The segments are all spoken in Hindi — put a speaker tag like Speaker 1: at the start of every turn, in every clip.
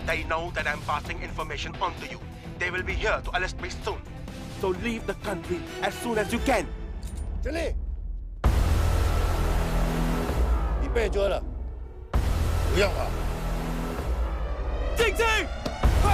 Speaker 1: They know that I'm passing information on to you. They will be here to arrest me soon. So leave the country as soon as you can.
Speaker 2: चले।你被捉了，不要跑。
Speaker 1: 静静，快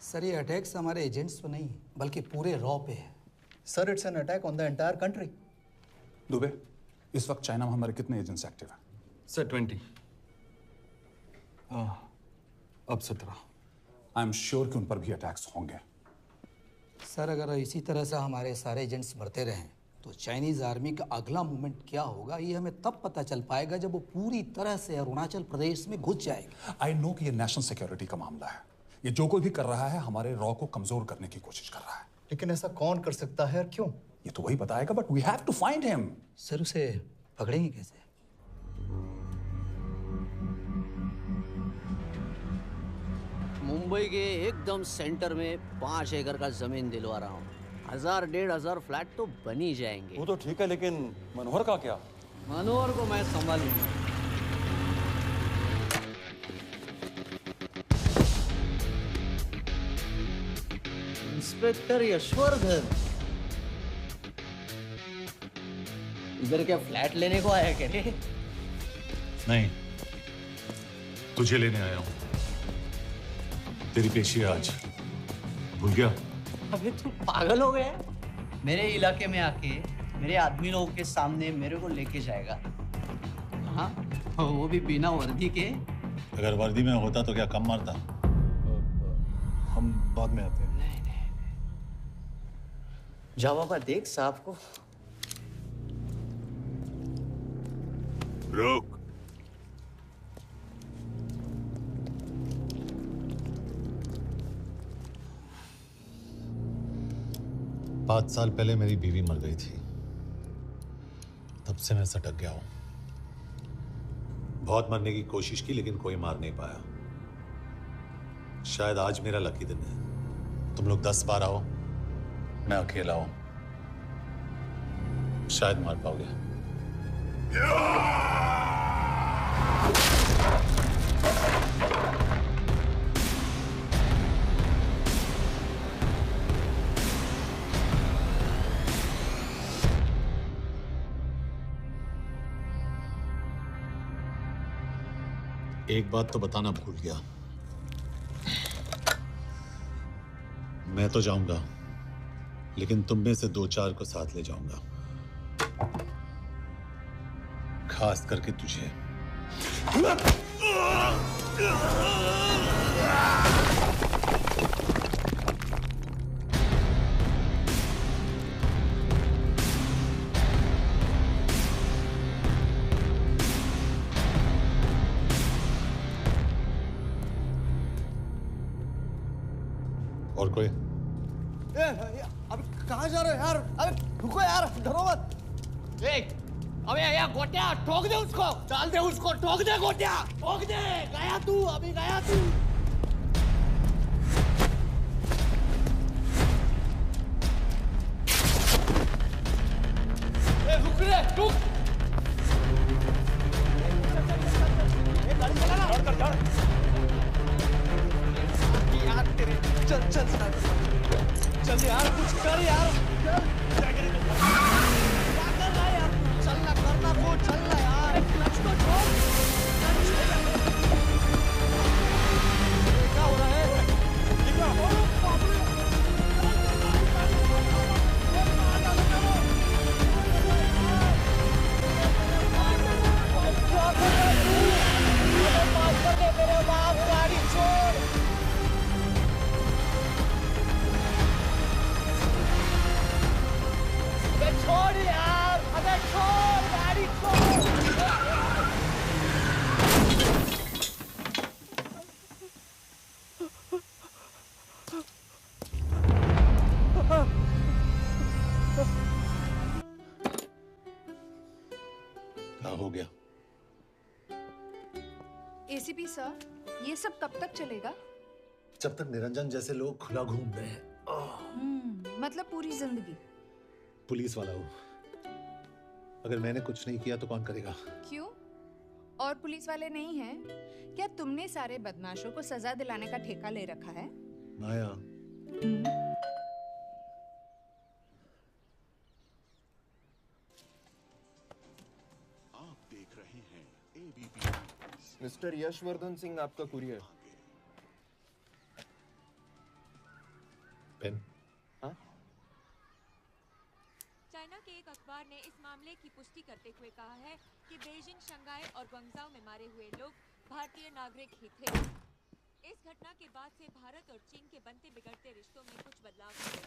Speaker 1: ！सर
Speaker 3: ये अटैक्स हमारे एजेंट्स पे नहीं बल्कि पूरे रॉ पे है।
Speaker 4: Sir it's an attack on the entire country.
Speaker 5: Dubey, इस वक्त चाइना में हमारे कितने एजेंट्स एक्टिव हैं?
Speaker 6: सर 20। अब 17।
Speaker 5: आई एम श्योर कि उन पर भी अटैक्स होंगे।
Speaker 3: सर अगर इसी तरह से हमारे सारे एजेंट्स बढ़ते रहें तो चाइनीज आर्मी का अगला मूवमेंट क्या होगा ये हमें तब पता चल पाएगा जब वो पूरी तरह से अरुणाचल प्रदेश में घुस जाएगा।
Speaker 5: आई नो कि ये नेशनल सिक्योरिटी का मामला है। ये जो कोई भी कर रहा है हमारे रॉ को कमजोर करने की कोशिश कर रहा है।
Speaker 4: लेकिन ऐसा कौन कर सकता है और क्यों?
Speaker 5: ये तो वही बताएगा, but we have to find him.
Speaker 3: Sir उसे पकड़ेंगे कैसे?
Speaker 7: मुंबई के एकदम सेंटर में 5 एकड़ का जमीन दिलवा रहा हूँ। 1000-1500 फ्लैट तो बन ही जाएंगे।
Speaker 6: वो तो ठीक है, लेकिन मनोहर का क्या?
Speaker 7: मनोहर को मैं संभालूंगा। इंस्पेक्टर यशवर्धन, इधर क्या फ्लैट लेने को आया क्या रे?
Speaker 8: नहीं, तुझे लेने आया हूँ। तेरी पेशी आज भूल गया?
Speaker 7: अबे तू पागल हो गया? मेरे इलाके में आके मेरे आदमी लोगों के सामने मेरे को लेके जाएगा? हाँ, वो भी बिना वर्दी के।
Speaker 8: अगर वर्दी में होता तो क्या कम मारता?
Speaker 6: हम बाद में आते हैं।
Speaker 7: जाओ बाबा, देख साहब को।
Speaker 8: रुक। पाँच साल पहले मेरी बीवी मर गई थी, तब से मैं सटक गया हूं। बहुत मरने की कोशिश की लेकिन कोई मार नहीं पाया। शायद आज मेरा लकी दिन है। तुम लोग 10 बार आओ, मैं अकेला हूं, शायद मार पाओगे। एक बात तो बताना भूल गया, मैं तो जाऊंगा लेकिन तुम में से 2-4 को साथ ले जाऊंगा, खास करके तुझे। और कोई?
Speaker 4: अबे कहाँ जा रहे हो यार? अबे रुको यार, डरो मत।
Speaker 7: अबे यार गोटिया, ठोक दे उसको, डाल दे उसको, ठोक दे गोटिया, ठोक दे। गया तू, अभी गया तू। रुक रे, रुक।
Speaker 4: छोड़ यार, अबे छोड़ गाड़ी छोड़।
Speaker 8: क्या हो गया?
Speaker 9: एसीपी सर, ये सब कब तक चलेगा?
Speaker 8: जब तक निरंजन जैसे लोग खुला घूम रहे हैं।
Speaker 9: मतलब पूरी जिंदगी?
Speaker 8: पुलिस वाला हूँ, अगर मैंने कुछ नहीं किया तो कौन करेगा?
Speaker 9: क्यों? और पुलिस वाले नहीं हैं? क्या तुमने सारे बदमाशों को सजा दिलाने का ठेका ले रखा है?
Speaker 8: माया,
Speaker 10: आप देख रहे हैं एबीपी।
Speaker 11: मिस्टर यशवर्धन सिंह, आपका कुरियर।
Speaker 8: पेन।
Speaker 11: हाँ?
Speaker 12: चाइना के एक अखबार ने इस मामले की पुष्टि करते हुए कहा है कि बीजिंग, शंघाई और ग्वांगझाओ में मारे हुए लोग भारतीय नागरिक ही थे। इस घटना के बाद से भारत और चीन के बनते बिगड़ते रिश्तों में कुछ बदलाव होगा।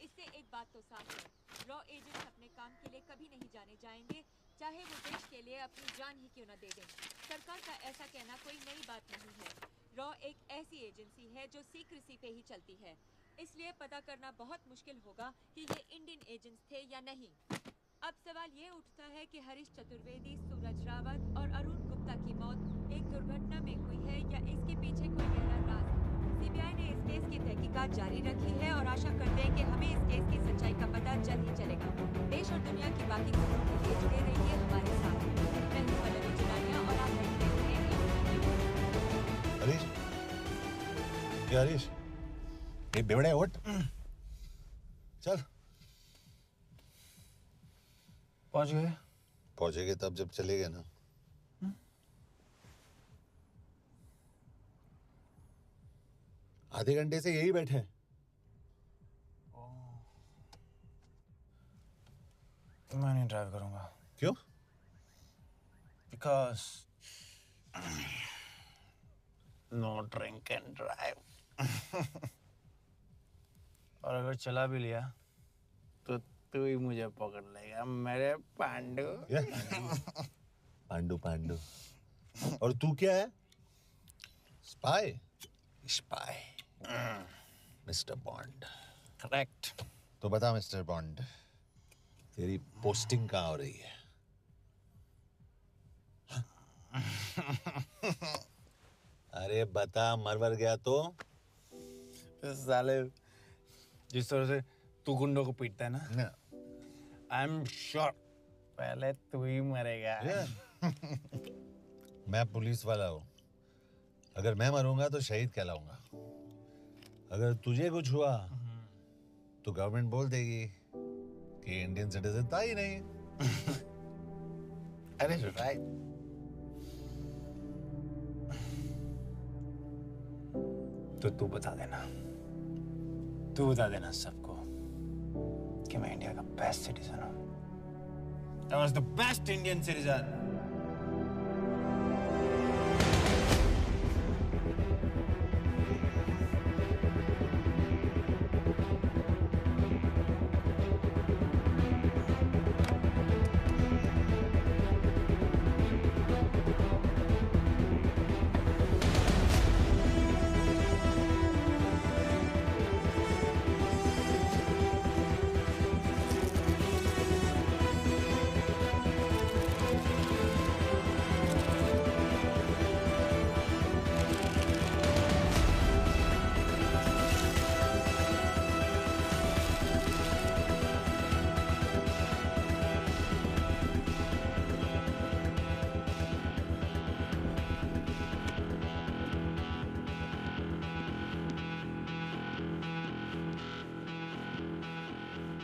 Speaker 12: इससे एक बात तो साफ है, रॉ एजेंट्स अपने काम के लिए कभी नहीं जाने जाएंगे, चाहे वो देश के लिए अपनी जान ही क्यों न दे दें। सरकार का ऐसा कहना कोई नई बात नहीं है। रॉ एक ऐसी एजेंसी है जो सीक्रेसी पे ही चलती है, इसलिए पता करना बहुत मुश्किल होगा कि ये इंडियन एजेंट्स थे या नहीं। अब सवाल ये उठता है कि हरीश चतुर्वेदी, सूरज रावत और अरुण गुप्ता की मौत एक दुर्घटना में हुई है या इसके पीछे कोई गहरा राज। सीबीआई ने इस केस की तहकीकात जारी रखी है और आशा करते हैं कि हमें इस केस की सच्चाई का पता जल्द ही चलेगा। देश और दुनिया की बाकी खबरों के लिए जुड़े रहिए हमारे साथ। मैं हूं पल्लवी चिलानिया और आप देखते हैं
Speaker 8: हरीश, क्या हरीश? ये बेवड़े उठ, चल।
Speaker 6: पहुंच गए?
Speaker 8: पहुंचेंगे तब जब चलेंगे ना। आधे घंटे से यही बैठे हैं।
Speaker 6: मैं नहीं ड्राइव करूंगा।
Speaker 8: क्यों?
Speaker 6: Because no drink and drive. और अगर चला भी लिया तो तू ही मुझे पकड़ लेगा मेरे पांडु।
Speaker 8: पांडु पांडु। और तू क्या है? Spy?
Speaker 6: Spy.
Speaker 8: Mister bond.
Speaker 6: Correct.
Speaker 8: तो बता मिस्टर बॉन्ड, तेरी पोस्टिंग कहाँ हो रही है? अरे बता, मरवर गया तो?
Speaker 6: साले जिस तरह से तू गुंडों को पीटता है ना, आई एम श्योर पहले तू ही मरेगा।
Speaker 8: मैं पुलिस वाला हूँ, अगर मैं मरूंगा तो शहीद कहलाऊंगा। अगर तुझे कुछ हुआ तो गवर्नमेंट बोल देगी कि इंडियन सिटीजन था ही नहीं।
Speaker 6: अरे राइट। तो तू बता देना सबको कि मैं इंडिया का बेस्ट सिटीजन हूं। I was the best Indian citizen.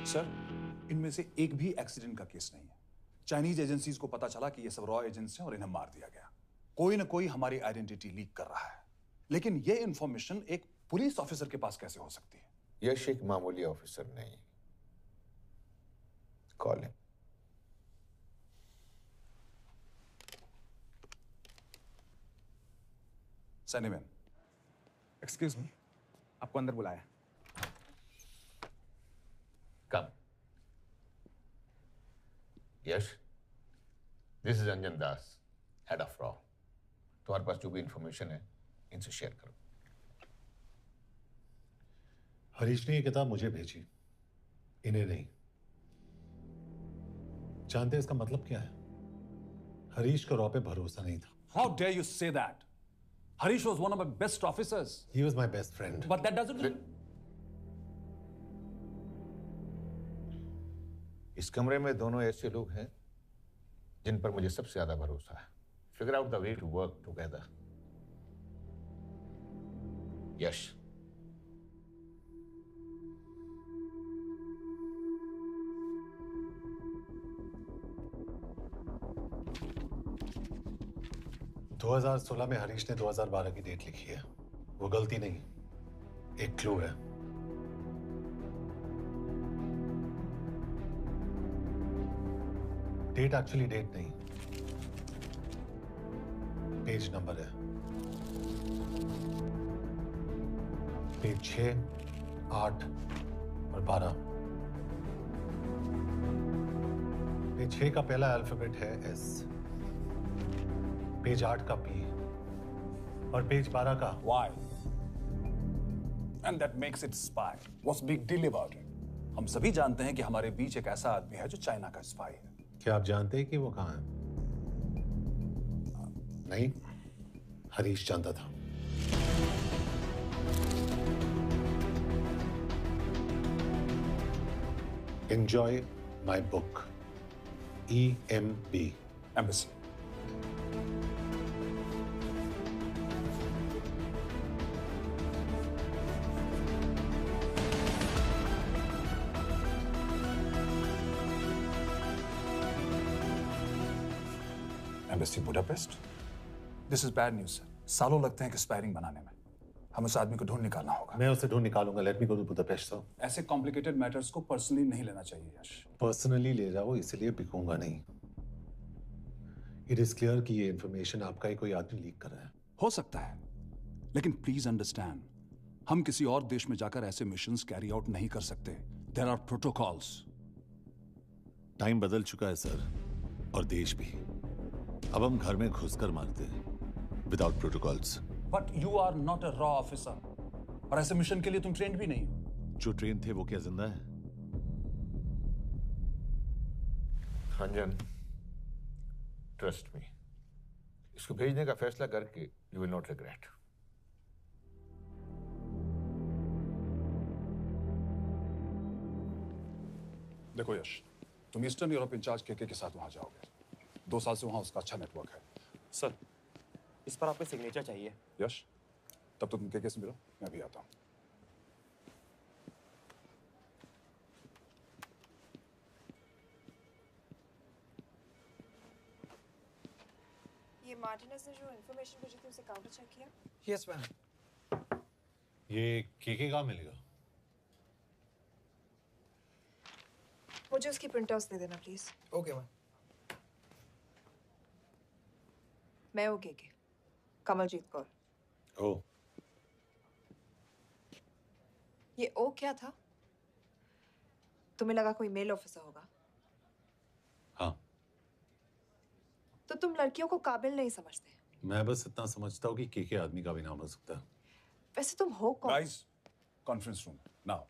Speaker 5: Sir, इनमें से एक भी एक्सीडेंट का केस नहीं है। चाइनीज एजेंसीज को पता चला कि ये सब रॉ एजेंट्स हैं और इन्हें मार दिया गया। कोई ना कोई हमारी आइडेंटिटी लीक कर रहा है, लेकिन ये इंफॉर्मेशन एक पुलिस ऑफिसर के पास कैसे हो सकती है?
Speaker 11: यश एक मामूली ऑफिसर नहीं। Call him.
Speaker 5: सैनिमैन।
Speaker 6: एक्सक्यूज मी, आपको अंदर बुलाया।
Speaker 11: Come. Yash, this is Anjan Das, head of रॉ। तुम्हारे पास जो भी इंफॉर्मेशन है इनसे शेयर करो।
Speaker 8: हरीश ने ये किताब मुझे भेजी, इन्हें नहीं। जानते हैं इसका मतलब क्या है? हरीश को रॉ पे भरोसा नहीं था।
Speaker 5: How dare you say that? Harish was one of my best officers.
Speaker 8: He was my best friend.
Speaker 5: But that doesn't mean...
Speaker 11: इस कमरे में दोनों ऐसे लोग हैं जिन पर मुझे सबसे ज्यादा भरोसा है। Figure out the way to work together. यश,
Speaker 8: – 2016 में हरीश ने 2012 की डेट लिखी है। वो गलती नहीं, एक क्लू है। डेट एक्चुअली डेट नहीं, पेज नंबर है। पेज 6, 8 और 12। पेज 6 का पहला अल्फाबेट है एस, पेज 8 का पी और पेज 12 का
Speaker 5: Y. And that makes it spy. What's big deal about it? हम सभी जानते हैं कि हमारे बीच एक ऐसा आदमी है जो चाइना का स्पाई है।
Speaker 8: क्या आप जानते हैं कि वो कहाँ है? नहीं, हरीश जानता था। Enjoy my book. EMB.
Speaker 5: Embassy. Embassy Budapest? This is bad news, sir. सालों लगते हैं एक्सपायरिंग बनाने में। हमें उस आदमी को ढूंढ निकालना होगा।
Speaker 8: मैं उसे ढूंढ निकालूंगा। Let me go to Budapest sir.
Speaker 5: ऐसे कॉम्प्लिकेटेड मैटर्स को पर्सनली नहीं लेना चाहिए यश।
Speaker 8: पर्सनली ले जाओ, इसलिए बिकूंगा नहीं। इट इज क्लियर कि ये इंफॉर्मेशन आपका ही कोई आदमी लीक कर रहा है।
Speaker 5: हो सकता है, लेकिन प्लीज अंडरस्टैंड, हम किसी और देश में जाकर ऐसे मिशंस कैरी आउट नहीं कर सकते। There are protocols.
Speaker 8: टाइम बदल चुका है सर, और देश भी। अब हम घर में घुसकर मारते हैं without protocols.
Speaker 5: But you are not a रॉ ऑफिसर, और ऐसे मिशन के लिए तुम ट्रेंड भी नहीं हो।
Speaker 8: जो ट्रेन थे वो क्या जिंदा है?
Speaker 11: अंजन, ट्रस्ट मी, इसको भेजने का फैसला करके यू विल नॉट रिग्रेट।
Speaker 5: देखो यश, तुम ईस्टर्न यूरोप इंचार्ज के साथ वहां जाओगे। 2 साल से वहां उसका अच्छा नेटवर्क है।
Speaker 13: सर, इस पर आपके सिग्नेचर चाहिए।
Speaker 5: यश, तब तो तुम के से मिलो, मैं भी आता हूं।
Speaker 14: ये मार्टिनेज ने जो इन्फॉर्मेशन भेजी थी उसे काउंटर चेक किया?
Speaker 6: Yes ma'am.
Speaker 8: ये केके कहाँ मिलेगा?
Speaker 14: मुझे उसकी प्रिंटआउट्स दे देना प्लीज।
Speaker 6: Okay ma'am.
Speaker 14: मैं हूँ केके, कमलजीत कौर।
Speaker 8: ओ।
Speaker 14: ये ओ क्या था? तुम्हें लगा कोई मेल ऑफिसर होगा?
Speaker 8: हाँ।
Speaker 14: तो तुम लड़कियों को काबिल नहीं समझते?
Speaker 8: मैं बस इतना समझता हूँ कि केके आदमी का भी नाम हो सकता है।
Speaker 14: वैसे तुम हो कौन?
Speaker 5: Guys, conference room now.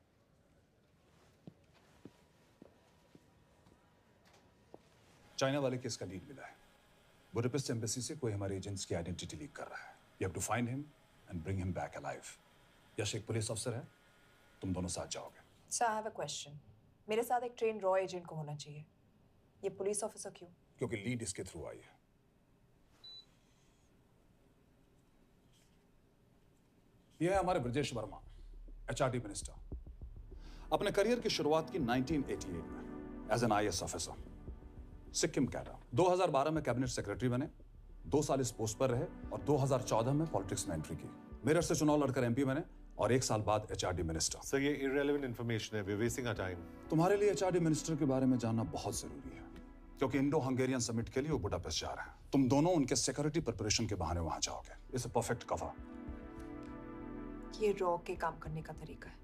Speaker 5: China वाले केस का लीड मिला है। बुडापेस्ट एम्बेसी से कोई हमारे एजेंट्स की आइडेंटिटी लीक कर रहा है। You have to find him and bring him back alive. Yash एक पुलिस अफसर है, तुम दोनों साथ जाओगे।
Speaker 14: Sir, I have a question. मेरे साथ एक ट्रेन रॉ एजेंट को होना चाहिए। ये पुलिस ऑफिसर क्यों?
Speaker 5: क्योंकि लीड इसके थ्रू आई है। यह है हमारे ब्रजेश वर्मा, एचआरडी मिनिस्टर। अपने करियर की शुरुआत की 1988 में as an IAS officer, Sikkim cadre. 2012 में कैबिनेट सेक्रेटरी बने, 2 साल इस पोस्ट पर रहे और 2014 में पॉलिटिक्स में एंट्री की। मेरठ से चुनाव लड़कर एमपी बने और 1 साल बाद एचआरडी मिनिस्टर।
Speaker 8: सर, ये इररिलेवेंट इंफॉर्मेशन है, we are wasting our time.
Speaker 5: तुम्हारे लिए एचआरडी मिनिस्टर के बारे में जानना बहुत जरूरी है, क्योंकि इंडो हंगेरियन समिट के लिए वो बुडापेस्ट जा रहे हैं। तुम दोनों उनके सिक्योरिटी प्रिपरेशन के बहाने वहां जाओगे। It's a perfect cover.
Speaker 14: ये रॉ के काम करने का तरीका है।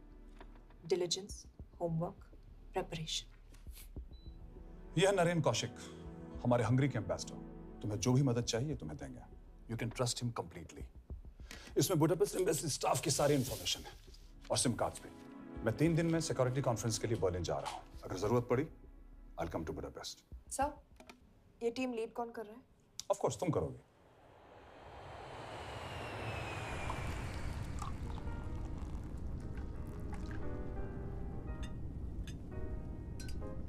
Speaker 14: Diligence, homework, preparation.
Speaker 5: यह नरेन कौशिक, हमारे हंगरी के एम्बेसडर। तुम्हें जो भी मदद चाहिए तुम्हें देंगे। You can trust him completely. इसमें बुडापेस्ट एम्बेसी स्टाफ की सारी इंफॉर्मेशन है और सिम कार्ड्स भी। मैं 3 दिन में सिक्योरिटी कॉन्फ्रेंस के लिए बर्लिन जा रहा हूँ। अगर जरूरत पड़ी आई कम टू बुडापेस्ट।
Speaker 14: सर, ये टीम लीड कौन कर रहा है?
Speaker 5: ऑफ कोर्स तुम करोगे।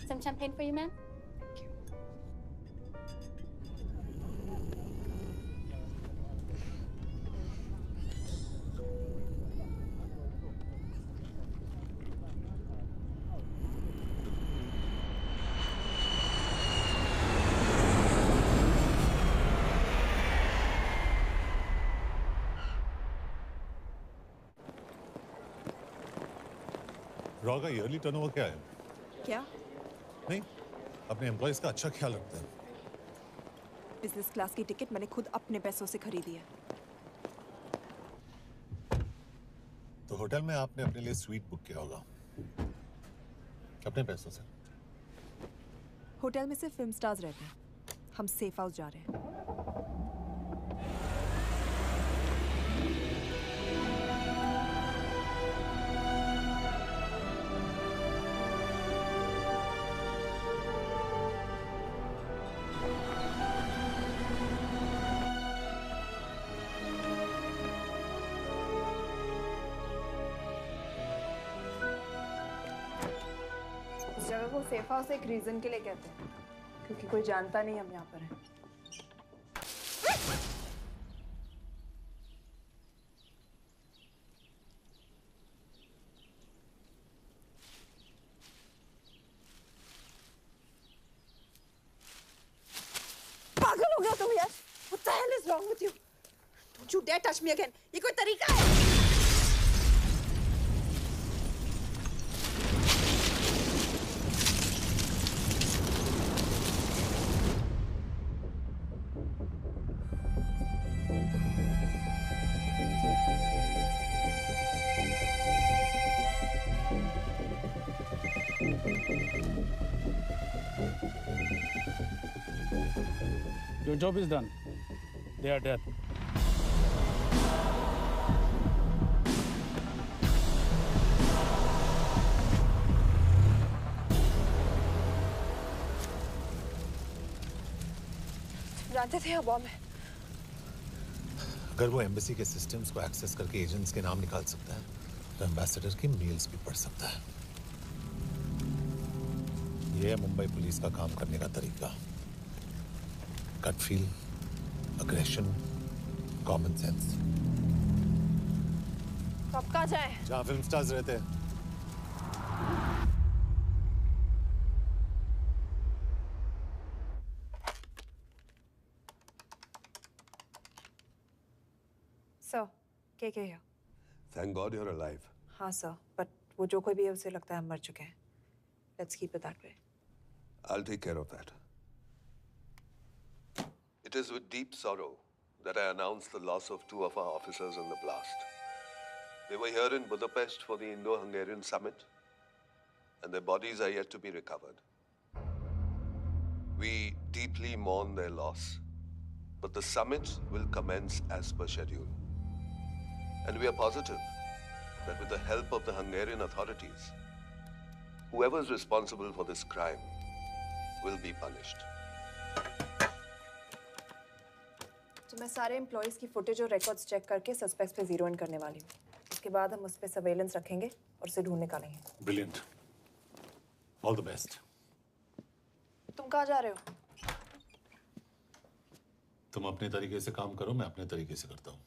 Speaker 15: Some champagne for you, ma'am?
Speaker 8: Raw का ईयरली टर्नओवर क्या है?
Speaker 14: क्या?
Speaker 8: नहीं, अपने एम्प्लॉइज का अच्छा ख्याल रखते हैं।
Speaker 14: बिजनेस क्लास की टिकट मैंने खुद अपने पैसों से खरीदी है।
Speaker 8: तो होटल में आपने अपने लिए स्वीट बुक किया होगा अपने पैसों से।
Speaker 14: होटल में सिर्फ फिल्म स्टार्स रहते हैं। हम सेफ हाउस जा रहे हैं। इस जगह को सेफ हाउस एक रीजन के लिए कहते हैं, क्योंकि कोई जानता नहीं हम यहाँ पर हैं। पागल हो गया तुम यार? What the hell is wrong with you? Don't you dare touch me again. ये कोई तरीका है?
Speaker 16: Your job is done. They are dead.
Speaker 14: जानते थे बॉम्ब है।
Speaker 8: अगर वो एम्बेसी के सिस्टम्स को एक्सेस करके एजेंट्स के नाम निकाल सकता है तो एम्बेसडर की मेल्स भी पढ़ सकता है। ये है मुंबई पुलिस का काम करने का तरीका। Gut feel, aggression, common sense.
Speaker 14: तो अब कहाँ जाए?
Speaker 8: जहाँ फिल्म स्टार्स रहते हैं।
Speaker 14: सर, क्या है?
Speaker 17: Thank God you're alive.
Speaker 14: हाँ सर, बट वो जो कोई भी है उसे लगता है हम मर चुके हैं। Let's keep it that way.
Speaker 17: I'll take care of that. It is with deep sorrow that I announce the loss of 2 of our officers in the blast. They were here in Budapest for the Indo-Hungarian summit, and their bodies are yet to be recovered. We deeply mourn their loss, but the summit will commence as per schedule. And we are positive that with the help of the Hungarian authorities, whoever is responsible for this crime will be punished.
Speaker 14: तो मैं सारे एम्प्लॉइज की फुटेज और रिकॉर्ड्स चेक करके सस्पेक्ट्स पे जीरो इन करने वाली हूँ। उसके बाद हम उस पे सर्वेलेंस रखेंगे और उसे ढूंढ निकालेंगे।
Speaker 8: Brilliant. All the best.
Speaker 14: तुम कहाँ जा रहे हो?
Speaker 8: तुम अपने तरीके से काम करो, मैं अपने तरीके से करता हूँ।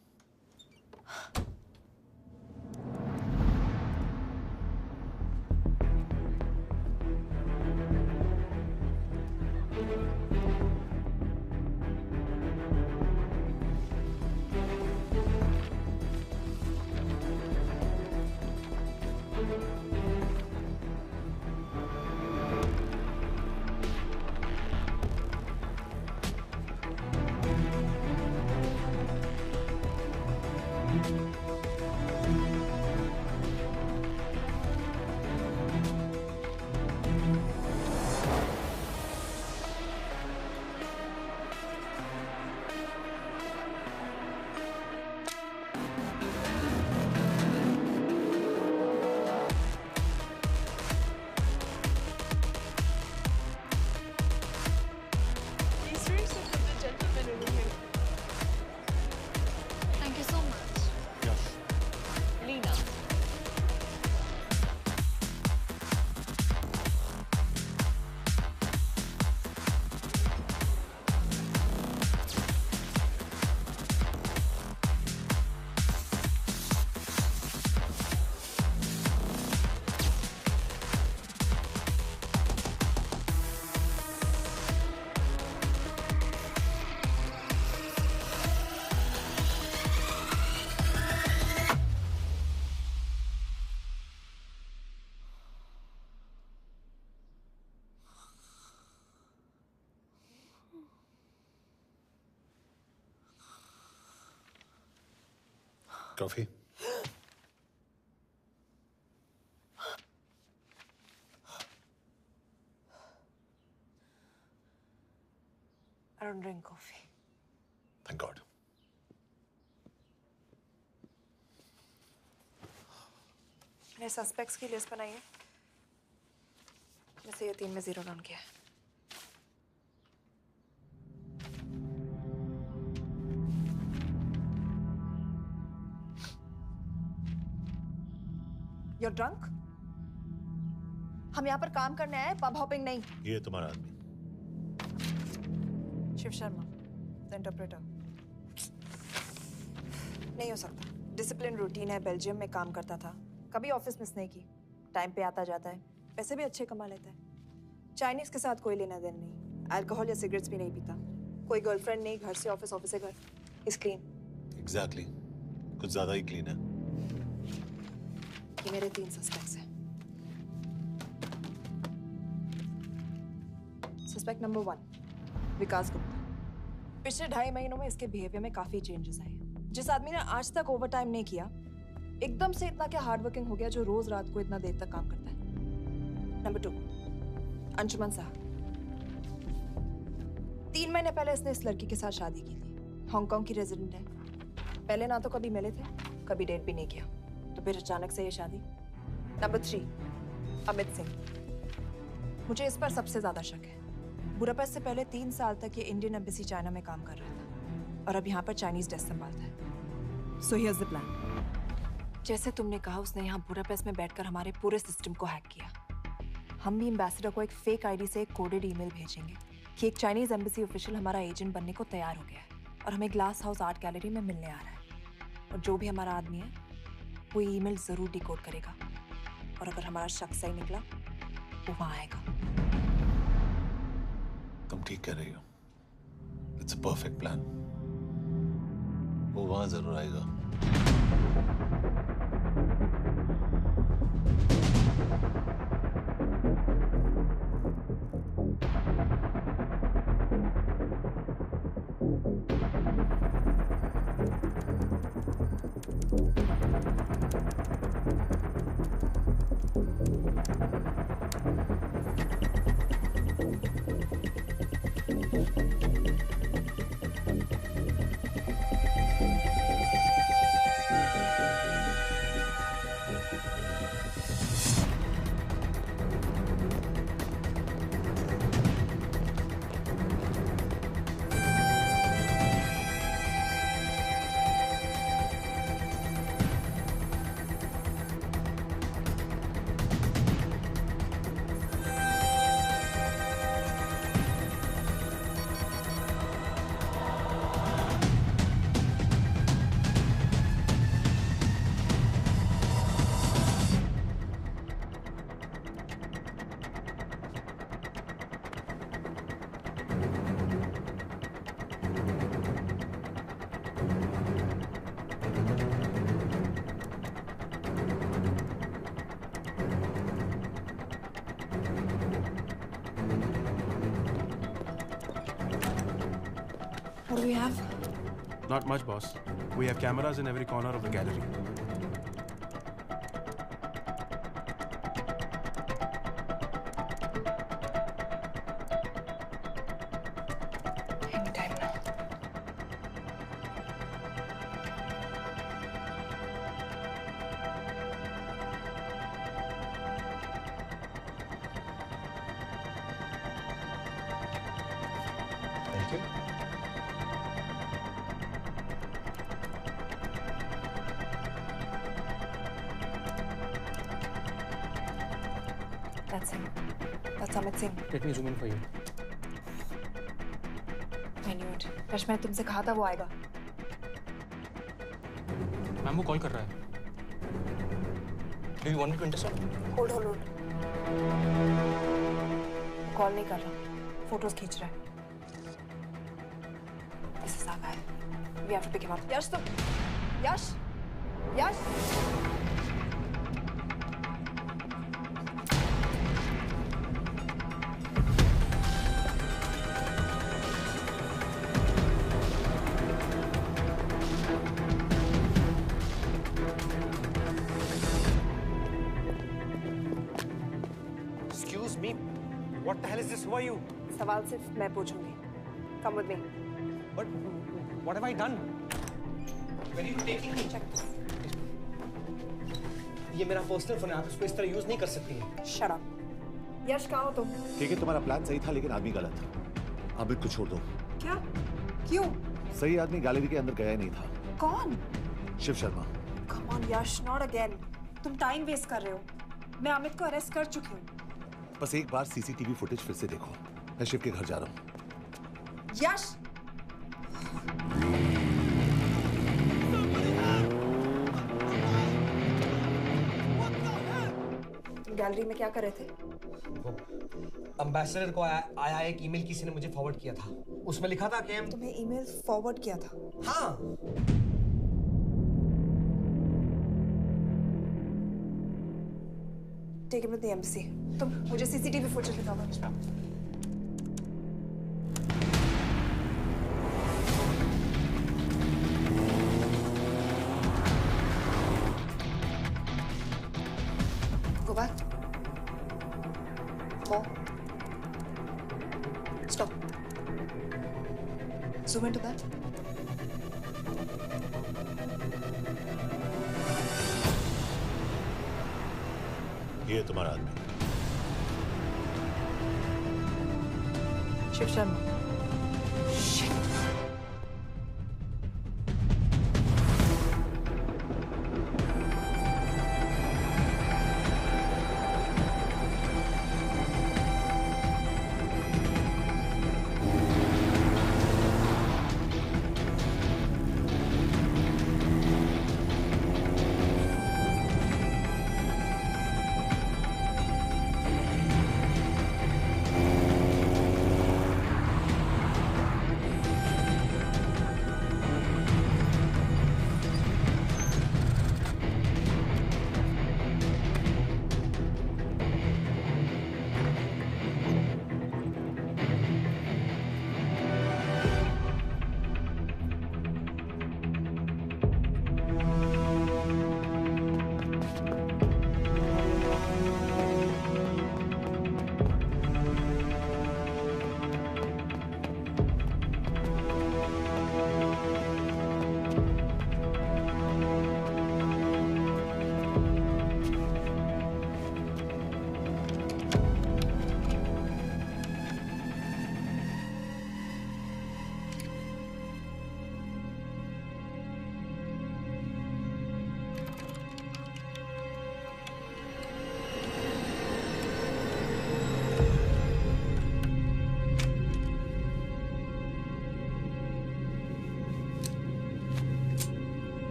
Speaker 8: Coffee?
Speaker 14: I don't drink coffee.
Speaker 8: Thank God.
Speaker 14: मैंने सस्पेक्ट्स की लिस्ट बनाई है, जैसे ये 3 में 0 डाउन किया है। You're drunk? हम यहाँ पर काम करने आए, पब हॉपिंग नहीं।
Speaker 8: ये तुम्हारा आदमी।
Speaker 14: Shiv Sharma, the interpreter. नहीं हो सकता। डिसिप्लिन रूटीन है, बेल्जियम में काम करता था, कभी ऑफिस मिस नहीं की, टाइम पे आता जाता है, पैसे भी अच्छे कमा लेता है। चाइनीज के साथ कोई लेना देना नहीं, अल्कोहल या सिगरेट्स भी नहीं पीता, कोई गर्लफ्रेंड नहीं, घर से ऑफिस, ऑफिस से घर। Is clean.
Speaker 8: एग्जैक्टली, कुछ ज्यादा ही क्लीन है।
Speaker 14: ये मेरे 3 सस्पेक्ट्स हैं। सस्पेक्ट नंबर 1, विकास गुप्ता। पिछले 2.5 महीनों में इसके बिहेवियर में काफी चेंजेस आए। जिस आदमी ने आज तक ओवर टाइम नहीं किया, एकदम से इतना क्या हार्ड वर्किंग हो गया जो रोज रात को इतना देर तक काम करता है। नंबर 2, अंशुमन साहब। 3 महीने पहले इसने इस लड़की के साथ शादी की थी, हांगकांग की रेजिडेंट है। पहले ना तो कभी मिले थे, कभी डेट भी नहीं किया, तो फिर अचानक से ये शादी। नंबर 3, अमित सिंह। मुझे इस पर सबसे ज्यादा शक है। बुडापेस्ट से पहले 3 साल तक ये इंडियन एम्बेसी चाइना में काम कर रहा था और अब यहाँ पर चाइनीज डेस्क संभालता है। So here's the plan. जैसे तुमने कहा, उसने यहाँ बुडापेस्ट में बैठकर हमारे पूरे सिस्टम को हैक किया। हम भी एम्बेसडर को एक फेक आईडी से एक कोडेड ईमेल भेजेंगे कि एक चाइनीज एम्बेसी ऑफिशियल हमारा एजेंट बनने को तैयार हो गया है और हमें ग्लास हाउस आर्ट गैलरी में मिलने आ रहा है। और जो भी हमारा आदमी है वो ईमेल जरूर डिकोड करेगा और अगर हमारा शक सही निकला वो वहां आएगा।
Speaker 8: तुम ठीक कह रही हो। It's a perfect plan. वो वहां जरूर आएगा।
Speaker 14: What do we have?
Speaker 1: Not much, boss. We have cameras in every corner of the gallery.
Speaker 14: Anytime now.
Speaker 8: Thank you.
Speaker 14: That's him. That's Amit Singh.
Speaker 16: Let me zoom in for you.
Speaker 14: I knew it. Rush, मैंने तुमसे कहा था वो आएगा।
Speaker 16: मैम वो कॉल कर रहा है। Do you want me to intercept?
Speaker 14: Hold. Call नहीं कर रहा, फोटोज खींच रहा है। This is our guy. We have to pick him up. यश तुम, यश।
Speaker 4: What the hell is this? Who are you?
Speaker 14: सवाल सिर्फ मैं पूछूंगी. Come with me.
Speaker 4: But what have I done?
Speaker 14: Where are you taking me? Check this.
Speaker 4: ये मेरा पर्सनल फोन है, आप इसको इस तरह यूज नहीं कर सकती हैं.
Speaker 14: Shut up. यश कहाँ हो तुम?
Speaker 15: ठीक है, तुम्हारा प्लान सही था लेकिन आदमी गलत. अमित को छोड़ दो.
Speaker 14: क्या? क्यों?
Speaker 15: सही आदमी गैलरी के अंदर गया ही नहीं था.
Speaker 14: कौन?
Speaker 15: Shiv Sharma.
Speaker 14: Come on Yash, not again. तुम टाइम वेस्ट कर रहे हो. मैं अमित को अरेस्ट कर चुकी हूँ.
Speaker 15: बस एक बार सीसीटीवी फुटेज फिर से देखो. मैं शिव के घर जा रहा हूँ.
Speaker 14: यश! तुम गैलरी में क्या कर रहे थे?
Speaker 4: एम्बेसडर को आया एक ईमेल किसी ने मुझे फॉरवर्ड किया था. उसमें लिखा था कि हम
Speaker 14: तुम्हें ईमेल फॉरवर्ड किया था?
Speaker 4: हाँ.
Speaker 14: Take him to the embassy. तुम मुझे सीसीटीवी फुटेज दिखाओ. Go back. More. Stop. Zoom into that.
Speaker 8: ये तुम्हारा आदमी.
Speaker 14: शिव शर्मा.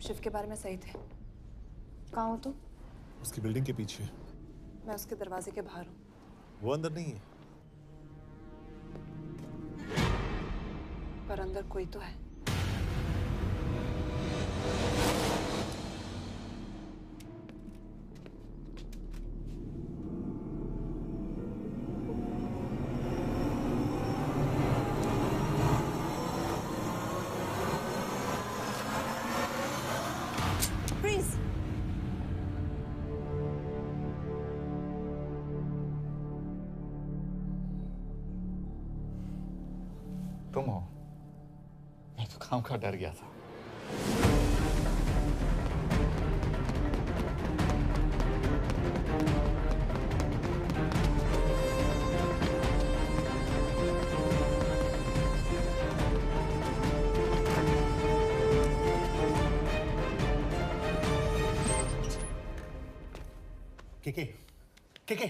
Speaker 14: शिव के बारे में सही थे। कहाँ हो तुम?
Speaker 15: उसकी बिल्डिंग के पीछे।
Speaker 14: मैं उसके दरवाजे के बाहर हूँ।
Speaker 15: वो अंदर नहीं है।
Speaker 14: पर अंदर कोई तो है।
Speaker 11: तुम हो? मैं तो काम का डर गया था।
Speaker 15: के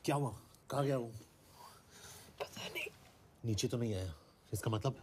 Speaker 15: क्या हुआ? कहाँ गया वो?
Speaker 14: पता नहीं।
Speaker 15: नीचे तो नहीं आया, इसका मतलब?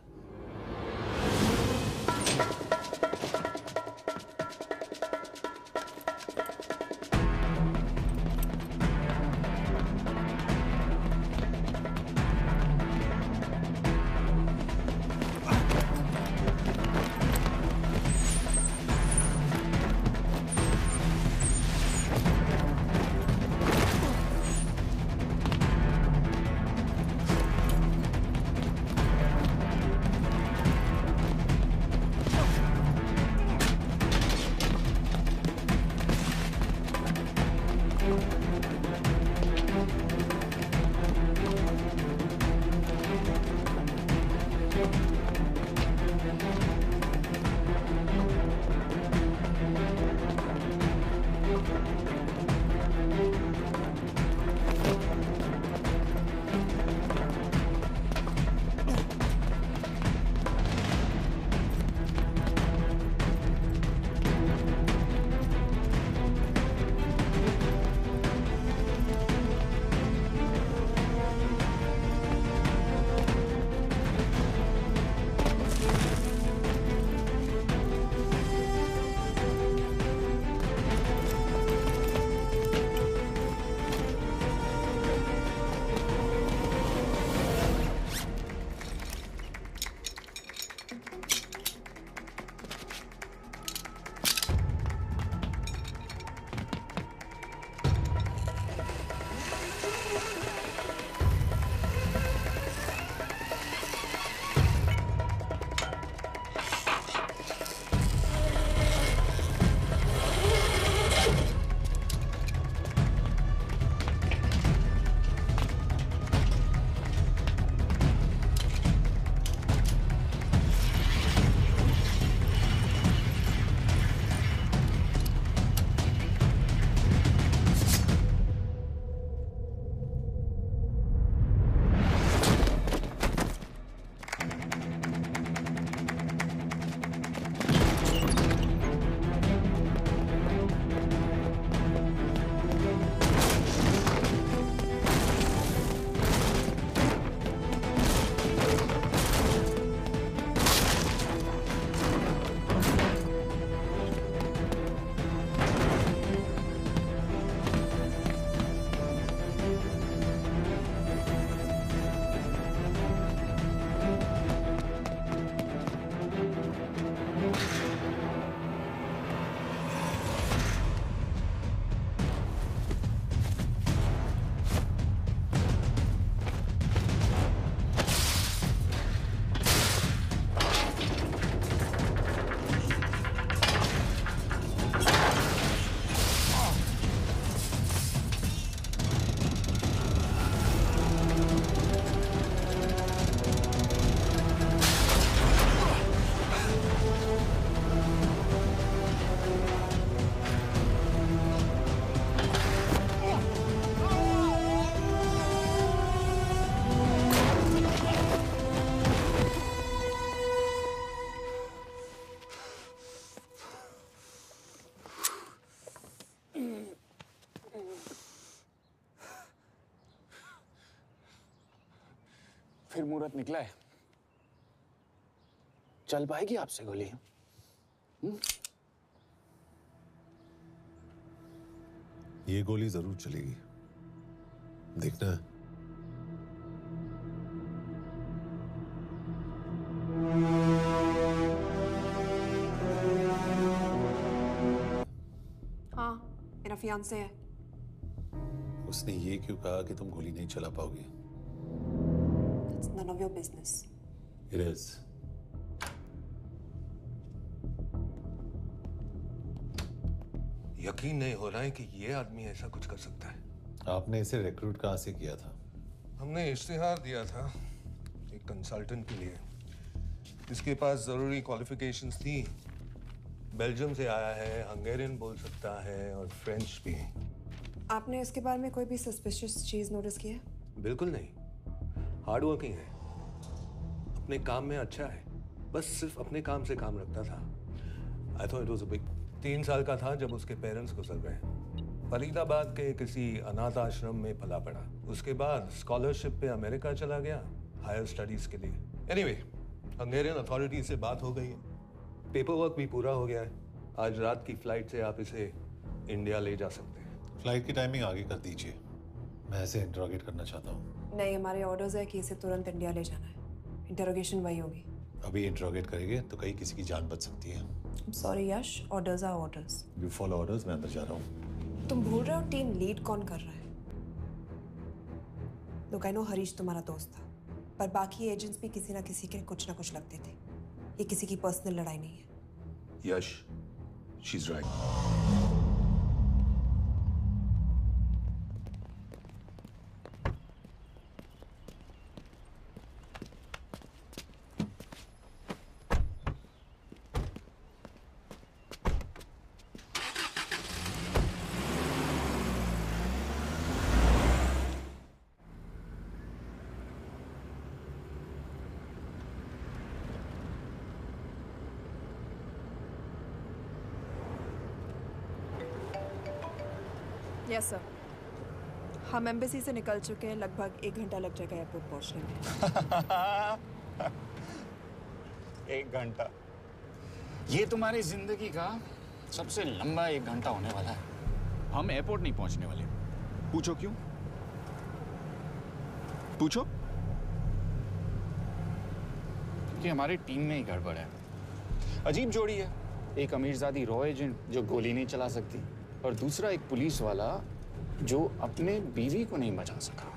Speaker 6: फिर मुहूर्त निकला है। चल पाएगी आपसे गोली?
Speaker 8: ये गोली जरूर चलेगी, देखना है।
Speaker 14: हाँ, मेरा फियांसे है।
Speaker 8: उसने ये क्यों कहा कि तुम गोली नहीं चला पाओगी?
Speaker 14: It's none of your business.
Speaker 8: It is.
Speaker 17: यकीन नहीं हो रहा है कि ये आदमी ऐसा कुछ कर सकता है।
Speaker 8: आपने इसे रिक्रूट कहाँ से किया था?
Speaker 17: हमने इश्तिहार दिया था एक कंसल्टेंट के लिए, जिसके पास जरूरी क्वालिफिकेशंस थी। बेल्जियम से आया है, हंगेरियन बोल सकता है और फ्रेंच भी।
Speaker 14: आपने इसके बारे में कोई भी सस्पिशियस चीज नोटिस की है?
Speaker 17: बिल्कुल नहीं, हार्ड वर्किंग है, अपने काम में अच्छा है, बस सिर्फ अपने काम से काम रखता था। I thought it was a big. 3 साल का था जब उसके पेरेंट्स गुजर गए। फरीदाबाद के किसी अनाथ आश्रम में पला पड़ा। उसके बाद स्कॉलरशिप पे अमेरिका चला गया हायर स्टडीज के लिए। एनीवे, हंगेरियन अथॉरिटी से बात हो गई है, पेपर वर्क भी पूरा हो गया है। आज रात की फ्लाइट से आप इसे इंडिया ले जा सकते हैं।
Speaker 8: फ्लाइट की टाइमिंग आगे कर दीजिए, मैं इसे इंटरोगेट करना चाहता हूँ।
Speaker 14: नहीं, हमारे ऑर्डर्स है कि इसे तुरंत इंडिया ले जाना है। इंटरोगेशन वही होगी।
Speaker 8: अभी इंटरोगेट करेंगे तो कहीं किसी की जान बच सकती है।
Speaker 14: Sorry Yash, orders are orders.
Speaker 8: You follow orders, मैं अंदर जा रहा हूँ।
Speaker 14: तुम भूल रहे हो टीम लीड कौन कर रहा है? लोग आई नो हरीश तुम्हारा दोस्त था, पर बाकी एजेंट्स भी किसी ना किसी के कुछ ना कुछ लगते थे। ये किसी की पर्सनल लड़ाई नहीं है।
Speaker 17: Yash, she is right.
Speaker 14: Yes sir, हम एम्बेसी से निकल चुके हैं। लगभग 1 घंटा लग जाएगा एयरपोर्ट पहुंचने में।
Speaker 6: 1 घंटा? ये तुम्हारी जिंदगी का सबसे लंबा 1 घंटा होने वाला है।
Speaker 18: हम एयरपोर्ट नहीं पहुंचने वाले। पूछो क्यों? पूछो।
Speaker 6: क्योंकि हमारी टीम में ही गड़बड़ है। अजीब जोड़ी है, एक अमीरजादी रॉ एजेंट जो गोली नहीं चला सकती, और दूसरा एक पुलिस वाला जो अपने बीवी को नहीं बचा सका।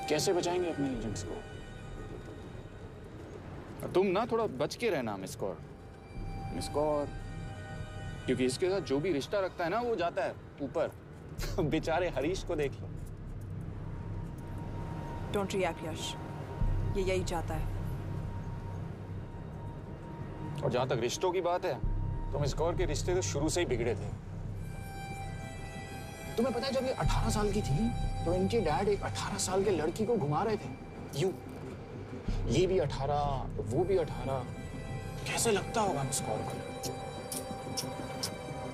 Speaker 6: कैसे बचाएंगे अपने एजेंट्स को? तुम ना थोड़ा बच के रहना मिस कौर। मिस कौर, क्योंकि इसके साथ जो भी रिश्ता रखता है ना वो जाता है ऊपर। बेचारे हरीश को देख लो।
Speaker 14: डोंट रिएक्ट यश, ये यही चाहता है।
Speaker 6: और जहां तक रिश्तों की बात है, तो मिस कौर के रिश्ते तो शुरू से ही बिगड़े थे। तुम्हें पता है जब ये 18 साल की थी तो इनके डैड एक 18 साल के लड़की को घुमा रहे थे यूं। ये भी 18, वो भी 18। कैसे लगता होगा मिस कौर को?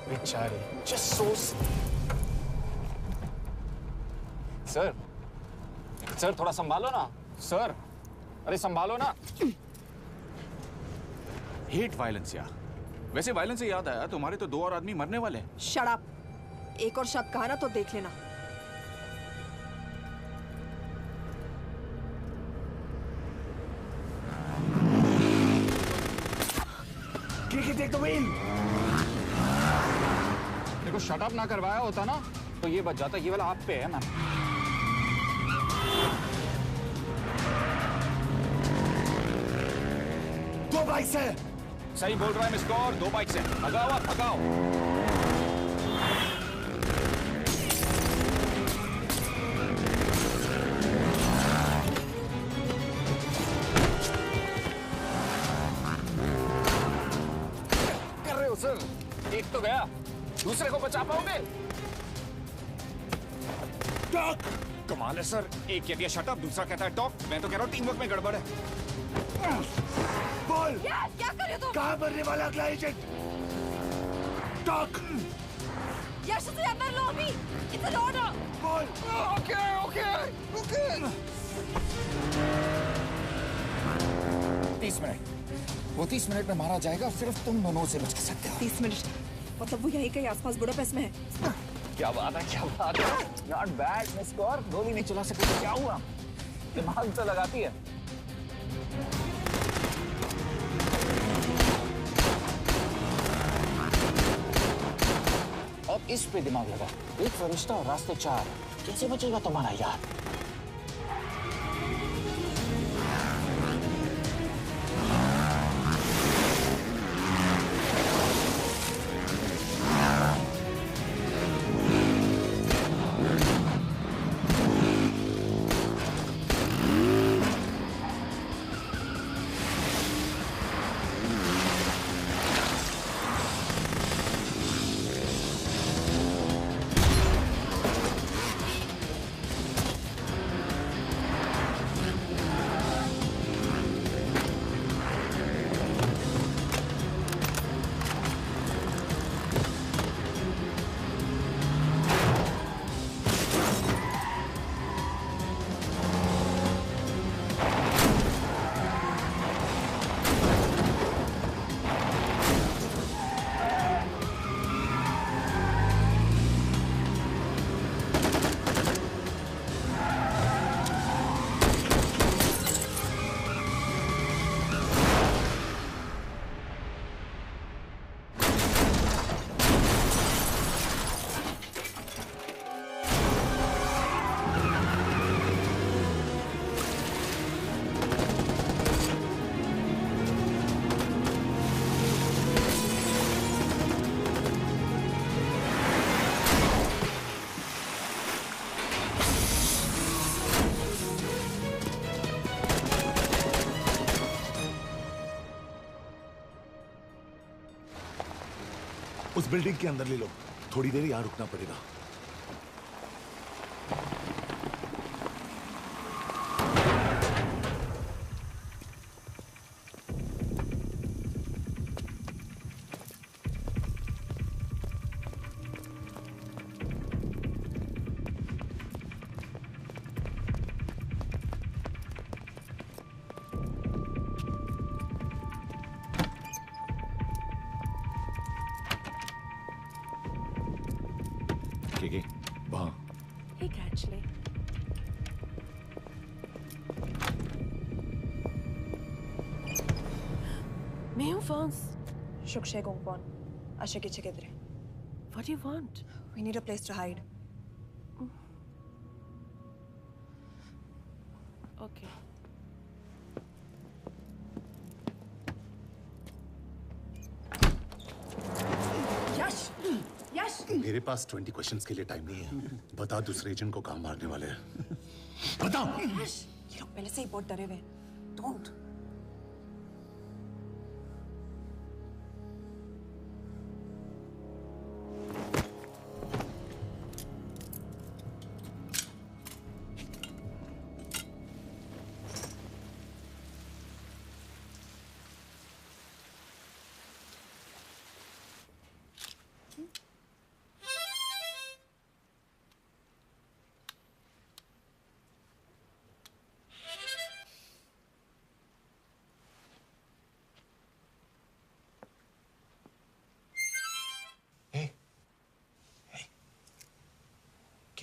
Speaker 6: बेचारे, जस्ट सो। सर थोड़ा संभालो ना सर। अरे संभालो ना।
Speaker 18: हेट वायलेंस यार। वैसे वायलेंस से याद आया, तुम्हारे तो 2 और आदमी मरने वाले हैं।
Speaker 14: Shut up. एक और शब्द कहा ना तो देख लेना।
Speaker 6: देखो शट अप ना करवाया होता ना तो ये बच जाता। ये वाला आप पे है मैम।
Speaker 2: दो बाइक से।
Speaker 18: सही बोल रहा है मिस कौर, 2 बाइक से। भगाओ आप, भगाओ।
Speaker 6: सर एक तो गया, दूसरे को बचा पाओगे?
Speaker 18: टॉक। कमाल है सर, एक कहती है शट अप, दूसरा कहता है टॉक। मैं तो कह रहा हूँ टीम वर्क में गड़बड़ है।
Speaker 2: बोल
Speaker 14: क्या कर रहे हो तुम?
Speaker 2: कहाँ मरने वाला अगला एजेंट? टॉक।
Speaker 14: यश से अंदर लो अभी। It's an order.
Speaker 2: बोल।
Speaker 18: Okay okay okay. वो 30 मिनट में मारा जाएगा, सिर्फ तुम दोनों से बच सकते हो।
Speaker 14: 30 मिनट मतलब वो यहीं कहीं आसपास बुडापेस्ट में है।
Speaker 6: क्या बात है, क्या बात है। नॉट बैड मिस कौर, गोली नहीं चला सकती तो क्या हुआ, दिमाग तो लगाती है। अब इस पे दिमाग लगा, एक फरिश्ता और रास्ते 4, कैसे बचेगा तुम्हारा यार।
Speaker 15: उस बिल्डिंग के अंदर ले लो, थोड़ी देर यहां रुकना पड़ेगा।
Speaker 14: Hey, actually. मैं हूँ Fons. Shukshay Gongpon. Asha kiche kidre.
Speaker 19: What do you want?
Speaker 14: We need a place to hide.
Speaker 19: Okay.
Speaker 14: Yash! Yash!
Speaker 15: मेरे पास 20 क्वेश्चंस के लिए टाइम नहीं है। बता दूसरे एजेंट को कहाँ मारने वाले हैं। बताओ।
Speaker 14: Yash! ये लोग पहले से ही बहुत डरे हुए हैं। Don't.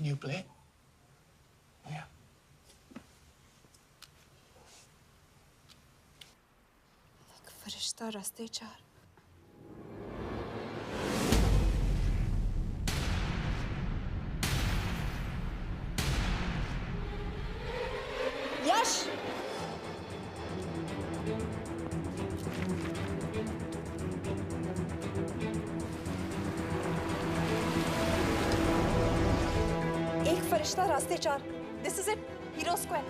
Speaker 6: Can you play? Yeah.
Speaker 14: एक फरिश्ता रास्ते 4. यश! एक फरिश्ता रास्ते 4. This is it. Hero Square.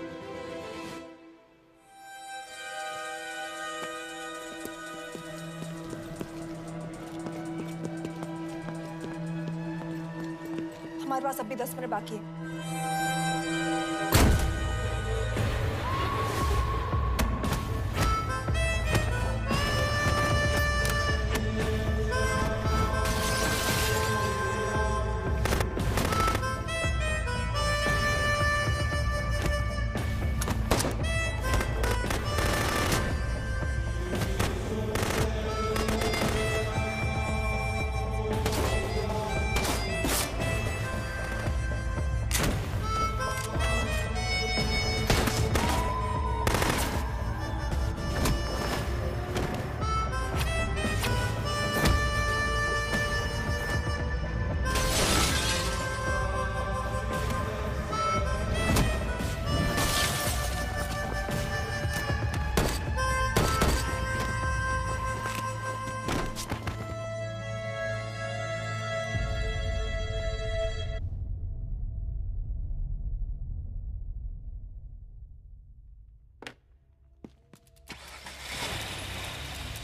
Speaker 14: हमारे पास अभी 10 मिनट बाकी है।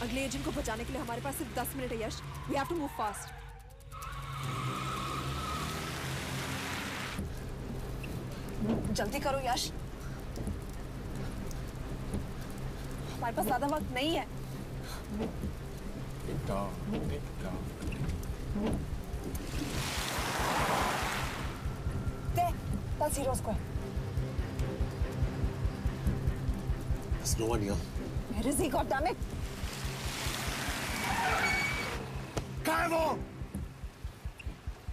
Speaker 14: अगले एजेंट को बचाने के लिए हमारे पास सिर्फ 10 मिनट है यश। We have to move fast. जल्दी करो यश, हमारे पास ज्यादा वक्त नहीं है। That's Hero Square.
Speaker 15: There's no one here.
Speaker 14: Where is he? God damn it!
Speaker 6: कहाँ है वो?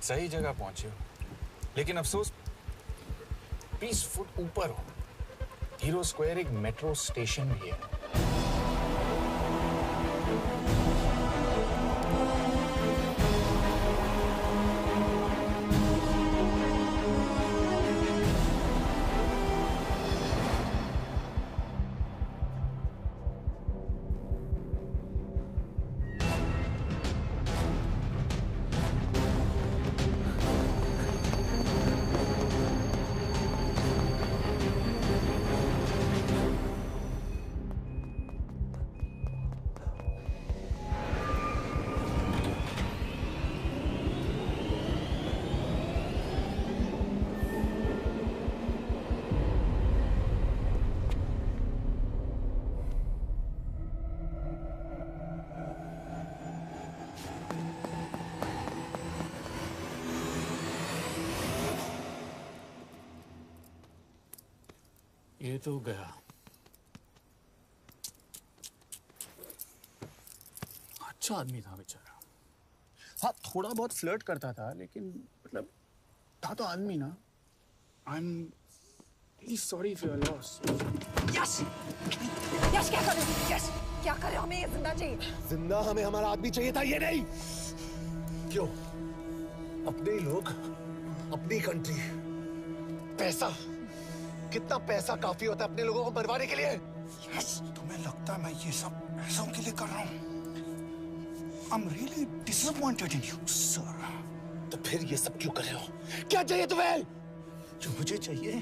Speaker 6: सही जगह पहुंचे हो, लेकिन अफसोस 20 फुट ऊपर हो। हीरो स्क्वायर एक मेट्रो स्टेशन भी है। ये तो गया। अच्छा आदमी था बेचारा। हाँ, थोड़ा बहुत फ्लर्ट करता था, लेकिन मतलब था तो आदमी ना। I'm really sorry for your loss.
Speaker 14: यश! यश क्या कर रहे हो? यश! क्या कर रहे हो? हमें ये जिंदा चाहिए।
Speaker 15: जिंदा हमें हमारा आदमी चाहिए था, ये नहीं। क्यों? अपने ही लोग, अपनी कंट्री, पैसा, कितना पैसा काफी होता है अपने लोगों को मरवाने के लिए?
Speaker 6: यस, तुम्हें लगता है मैं ये सब पैसों के लिए कर रहा हूँ? I'm really disappointed in you, sir.
Speaker 15: तो फिर ये सब क्यों कर रहे हो? क्या चाहिए तुम्हें?
Speaker 6: जो मुझे चाहिए,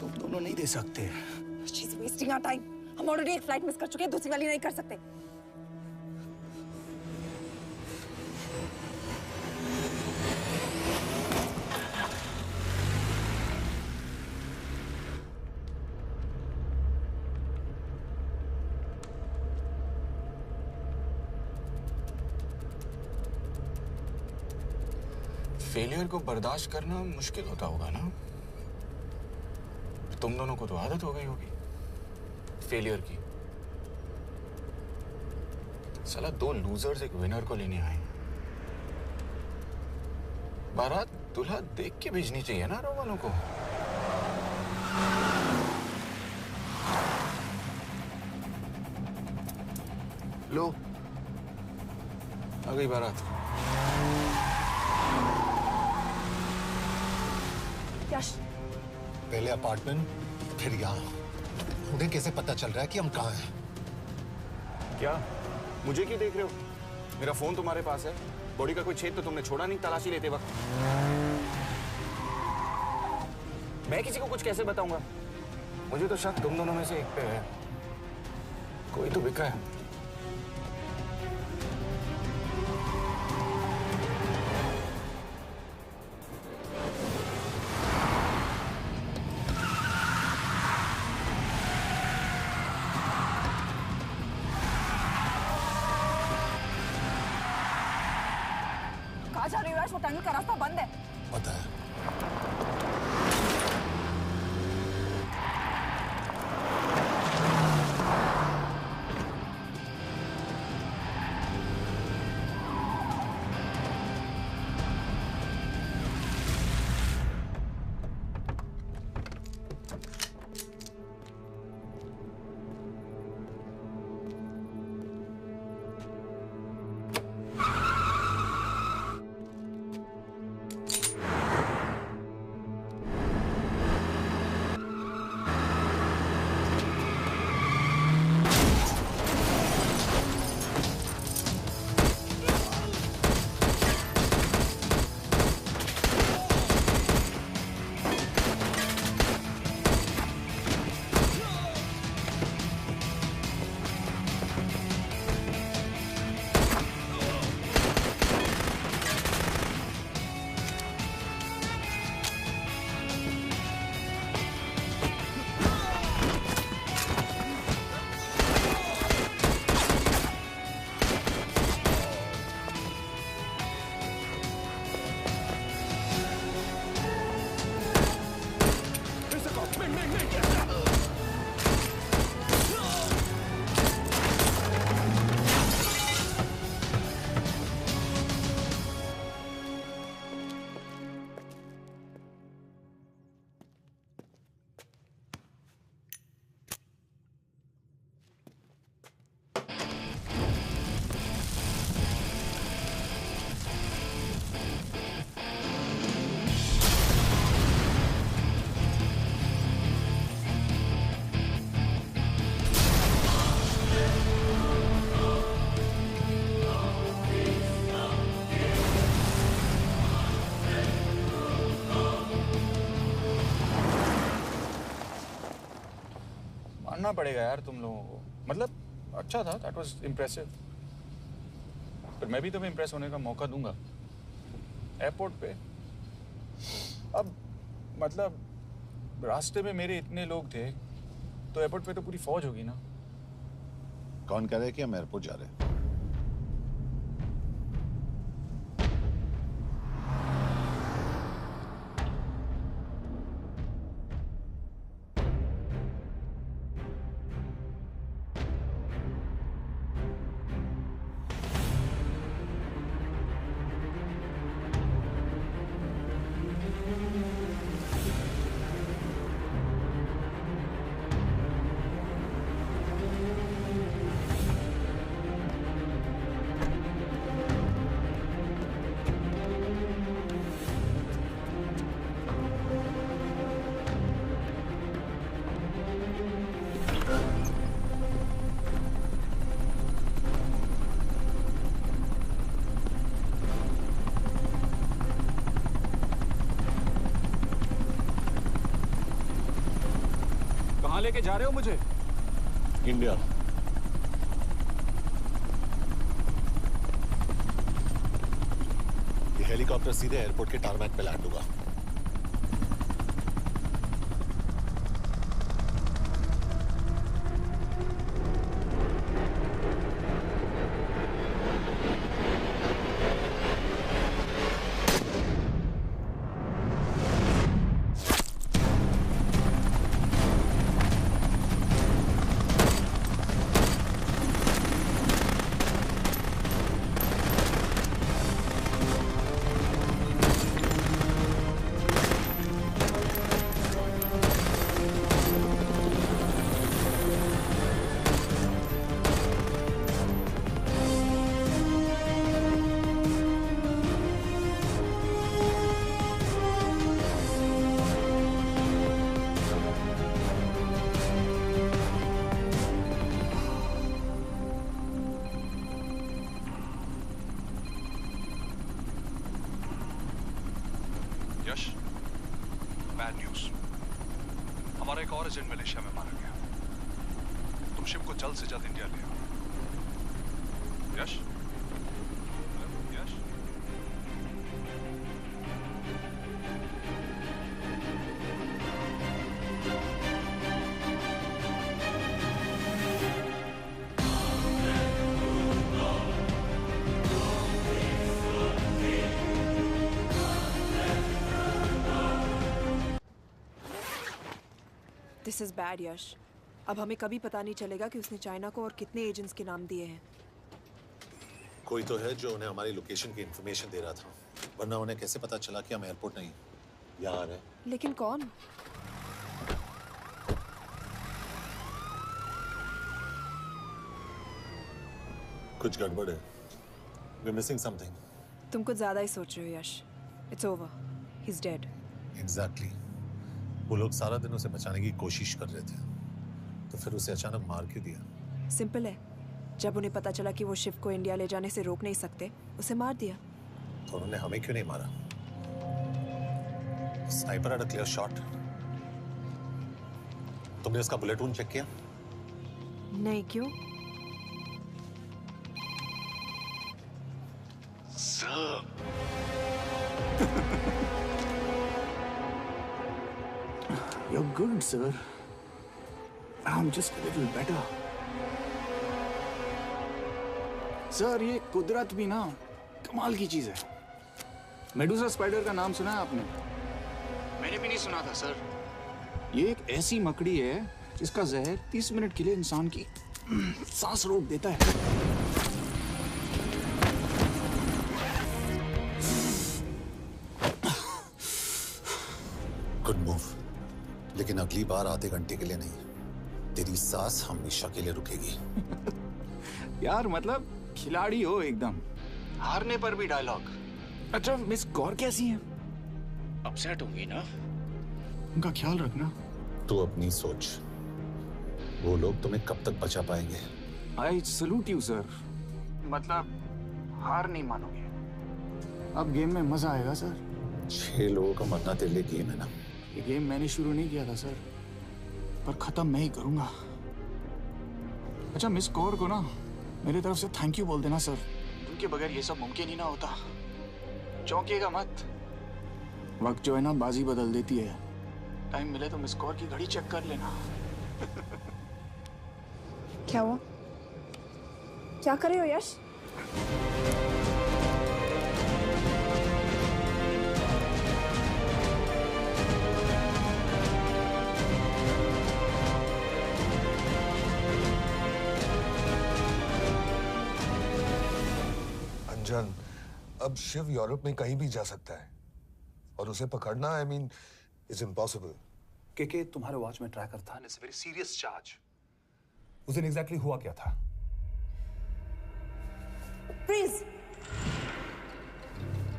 Speaker 6: तुम दोनों नहीं दे सकते।
Speaker 14: She's wasting our time. हम ऑलरेडी एक फ्लाइट मिस कर चुके हैं, दूसरी वाली नहीं कर सकते।
Speaker 6: फेलियर को बर्दाश्त करना मुश्किल होता होगा ना? तुम दोनों को तो आदत हो गई होगी फेलियर की। साला 2 लूजर्स एक विनर को लेने आए। बारात दूल्हा देख के भेजनी चाहिए ना रो वालों को। लो, आ गई बारात।
Speaker 14: यश,
Speaker 15: पहले अपार्टमेंट, फिर यहाँ। उन्हें कैसे पता चल रहा है कि हम कहाँ हैं?
Speaker 6: क्या मुझे क्यों देख रहे हो? मेरा फोन तुम्हारे पास है। बॉडी का कोई छेद तो तुमने छोड़ा नहीं तलाशी लेते वक्त। मैं किसी को कुछ कैसे बताऊंगा? मुझे तो शक तुम दोनों में से एक पे है। कोई तो बिका है।
Speaker 14: कहाँ जा रही हो यश? वो टनल का रास्ता बंद है।
Speaker 15: पता है।
Speaker 6: करना पड़ेगा यार तुम लोगों को। मतलब अच्छा था, दैट वाज इम्प्रेसिव। पर मैं भी तुम्हें इम्प्रेस होने का मौका दूंगा एयरपोर्ट पे। अब मतलब रास्ते में मेरे इतने लोग थे, तो एयरपोर्ट पे तो पूरी फौज होगी ना।
Speaker 8: कौन कह रहा है कि हम एयरपोर्ट जा रहे हैं?
Speaker 18: कहाँ लेके जा रहे हो मुझे?
Speaker 8: इंडिया। ये हेलीकॉप्टर सीधे एयरपोर्ट के टारमैक पे लैंड होगा।
Speaker 5: यश, बैड न्यूज। हमारा एक और एजेंट मलेशिया में मारा गया। तुम शिप को जल्द से जल्द इंडिया ले आओ। यश, यश।
Speaker 14: दिस इज बैड यश। अब हमें कभी पता नहीं चलेगा कि उसने चाइना को और कितने एजेंट्स के नाम दिए हैं।
Speaker 8: कोई तो है जो उन्हें हमारी लोकेशन की इंफॉर्मेशन दे रहा था, वरना उन्हें कैसे पता चला कि हम एयरपोर्ट नहीं यहाँ आ रहे हैं?
Speaker 14: लेकिन कौन?
Speaker 8: कुछ गड़बड़ है। We're missing something.
Speaker 14: तुम कुछ ज्यादा ही सोच रहे हो यश। It's over. He's dead.
Speaker 8: Exactly. वो लोग सारा दिन उसे बचाने की कोशिश कर रहे थे, तो फिर उसे अचानक मार क्यों दिया?
Speaker 14: सिंपल है, जब उन्हें पता चला कि वो शिव को इंडिया ले जाने से रोक नहीं सकते, उसे मार दिया।
Speaker 8: तो उन्होंने हमें क्यों नहीं मारा? Sniper had a clear shot. तुमने उसका बुलेट वूंड चेक किया?
Speaker 14: नहीं, क्यों?
Speaker 18: You're good, sir. I'm just a little better. Sir, ये कुदरत भी ना कमाल की चीज है। मेडुसा स्पाइडर का नाम सुना है आपने? मैंने भी नहीं सुना था सर। ये एक ऐसी मकड़ी है जिसका जहर 30 मिनट के लिए इंसान की सांस रोक देता है।
Speaker 8: गुड मूव, लेकिन अगली बार आधे घंटे के लिए नहीं, तेरी सांस हमेशा के लिए रुकेगी।
Speaker 18: यार मतलब खिलाड़ी हो एकदम, हारने पर भी डायलॉग। अच्छा, मिस गौर कैसी हैं? अपसेट होंगी ना? उनका ख्याल रखना।
Speaker 8: तू अपनी सोच, वो लोग तुम्हें कब तक बचा पाएंगे?
Speaker 18: I salute you sir. मतलब हार नहीं मानोगे। अब गेम में मजा आएगा सर।
Speaker 8: 6 लोगों का मरना तेरे लिए गेम है ना?
Speaker 18: ये गेम मैंने शुरू नहीं किया था सर, पर खत्म मैं ही करूंगा। अच्छा, मिस कौर को ना मेरी तरफ से थैंक यू बोल देना सर। उनके बगैर ये सब मुमकिन ही ना होता। चौंकिएगा मत, वक्त जो है ना बाजी बदल देती है। टाइम मिले तो मिस कौर की घड़ी चेक कर लेना।
Speaker 14: क्या हुआ? क्या कर रहे हो यश?
Speaker 17: अंजन, अब शिव यूरोप में कहीं भी जा सकता है और उसे पकड़ना आई मीन इज इम्पॉसिबल।
Speaker 5: के तुम्हारे वॉच में ट्रैकर था, इट्स वेरी सीरियस चार्ज। उस दिन एग्जैक्टली हुआ क्या था?
Speaker 14: प्लीज।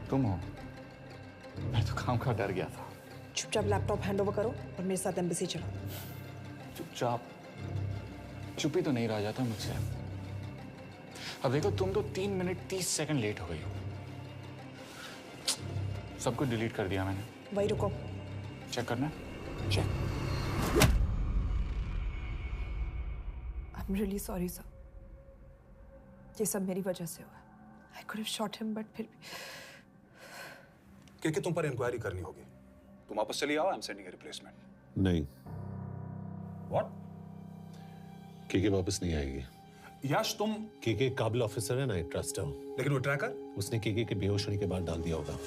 Speaker 6: तुम हो? मैं तो काम का डर गया था।
Speaker 14: चुपचाप लैपटॉप हैंड ओवर करो और मेरे साथ एम्बेसी चलो।
Speaker 6: चुपचाप चुप ही तो नहीं रहा जाता मुझसे। अब देखो, तुम तो 3 मिनट 30 सेकंड लेट हो गई हो। सब कुछ डिलीट कर दिया मैंने।
Speaker 14: वही रुको।
Speaker 6: चेक करना? Check.
Speaker 14: I am really sorry sir, ये सब मेरी वजह से हुआ। I could have shot him but फिर भी।
Speaker 5: के तुम पर इंक्वायरी करनी होगी। तुम वापस चली आओ, I am sending A replacement.
Speaker 8: नहीं।
Speaker 5: व्हाट?
Speaker 8: के वापस नहीं आएगी।
Speaker 5: यश, तुम
Speaker 8: के काबिल ऑफिसर है ना, आई ट्रस्ट है।
Speaker 5: लेकिन वो ट्रैकर?
Speaker 8: उसने के बेहोश होने के बाद डाल दिया होगा।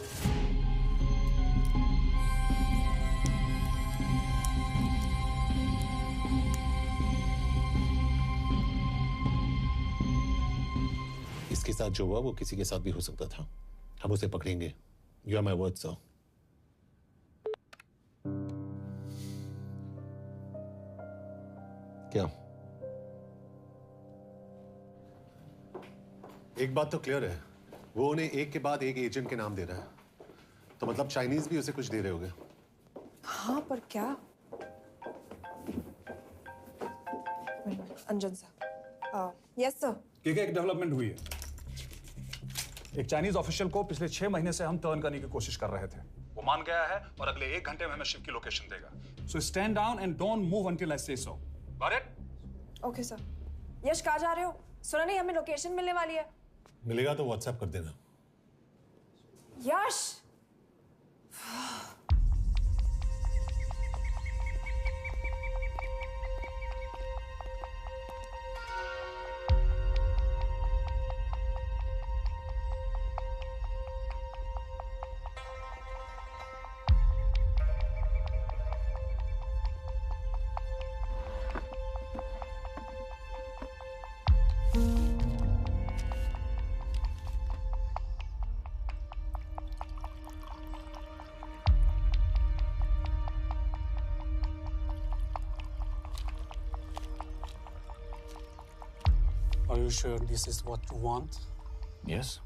Speaker 8: इसके साथ जो हुआ वो किसी के साथ भी हो सकता था। हम उसे पकड़ेंगे। You are my word sir. क्या? एक बात तो क्लियर है, वो उन्हें एक के बाद एक एजेंट के नाम दे रहा है, तो मतलब चाइनीज भी उसे कुछ दे रहे होंगे।
Speaker 14: हाँ, पर क्या? अंजन सर। Yes sir.
Speaker 5: के एक डेवलपमेंट हुई है। एक चाइनीज ऑफिशियल को पिछले 6 महीने से हम टर्न करने की कोशिश कर रहे थे। वो मान गया है और अगले 1 घंटे में हमें शिव की लोकेशन देगा। So stand down and don't move until I say so. Got it?
Speaker 14: Okay sir. Yash, कहाँ जा रहे हो? सुना नहीं, हमें लोकेशन मिलने वाली है।
Speaker 8: मिलेगा तो व्हाट्सएप कर देना।
Speaker 14: यश!
Speaker 16: Are you sure this is what you want?
Speaker 6: Yes.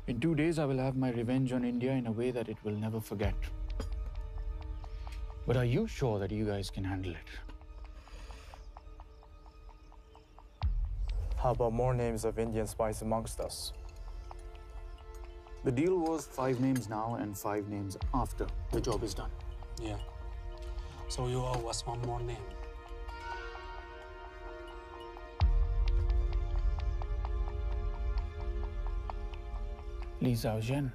Speaker 6: In 2 days, I will have my revenge on India in a way that it will never forget. But are you sure that you guys can handle it?
Speaker 13: How about more names of Indian spies amongst us?
Speaker 6: The deal was 5 names now and 5 names after the job is done.
Speaker 16: Yeah. So you owe us one more name.
Speaker 6: Li Xiaojian.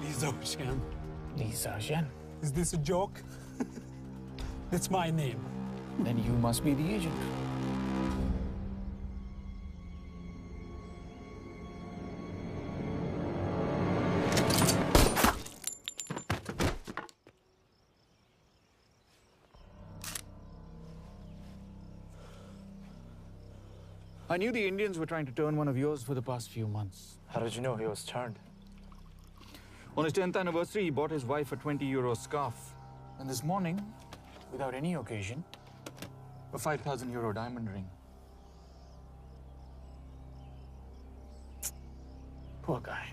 Speaker 16: Li Xiaojian.
Speaker 6: Li Xiaojian.
Speaker 16: Is this a joke? That's my name.
Speaker 6: Then you must be the agent. I knew the Indians were trying to turn one of yours for the past few months.
Speaker 13: How did you know he was turned?
Speaker 6: On his 10th anniversary, he bought his wife a 20-euro scarf. And this morning, without any occasion, a 5,000-euro diamond ring. Poor guy.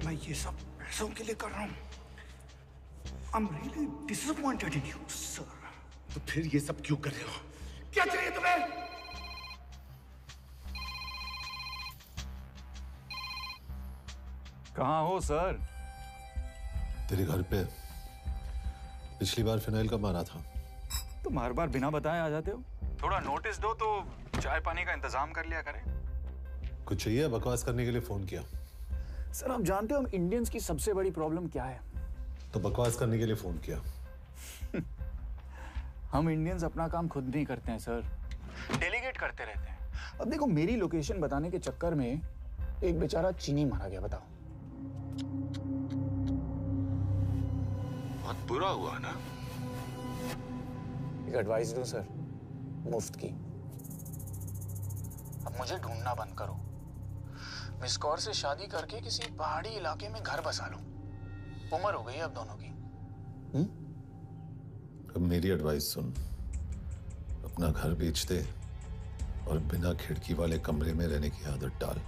Speaker 15: मैं ये सब पैसों के लिए कर रहा हूँ। I'm really disappointed in you, sir. तो फिर ये सब क्यों कर रहे हो? क्या चाहिए तुम्हें?
Speaker 18: कहाँ हो सर?
Speaker 8: तेरे घर पे पिछली बार फिनाइल का मारा था।
Speaker 18: तुम हर बार बिना बताए आ जाते हो। थोड़ा नोटिस दो तो चाय पानी का इंतजाम कर लिया करें।
Speaker 8: कुछ चाहिए? बकवास करने के लिए फोन किया।
Speaker 18: सर आप जानते हो हम इंडियंस की सबसे बड़ी प्रॉब्लम क्या है?
Speaker 8: तो बकवास करने के लिए फोन किया।
Speaker 18: हम इंडियंस अपना काम खुद नहीं करते हैं सर, डेलीगेट करते रहते हैं। अब देखो मेरी लोकेशन बताने के चक्कर में एक बेचारा चीनी मारा गया, बताओ।
Speaker 11: बहुत बुरा हुआ ना।
Speaker 18: एक एडवाइस दो सर, मुफ्त की। अब मुझे ढूंढना बंद करो। मिस कौर से शादी करके किसी पहाड़ी इलाके में घर बसा लो। उम्र हो गई है अब दोनों की।
Speaker 8: अब मेरी एडवाइस सुन, अपना घर बेच दे और बिना खिड़की वाले कमरे में रहने की आदत डाल।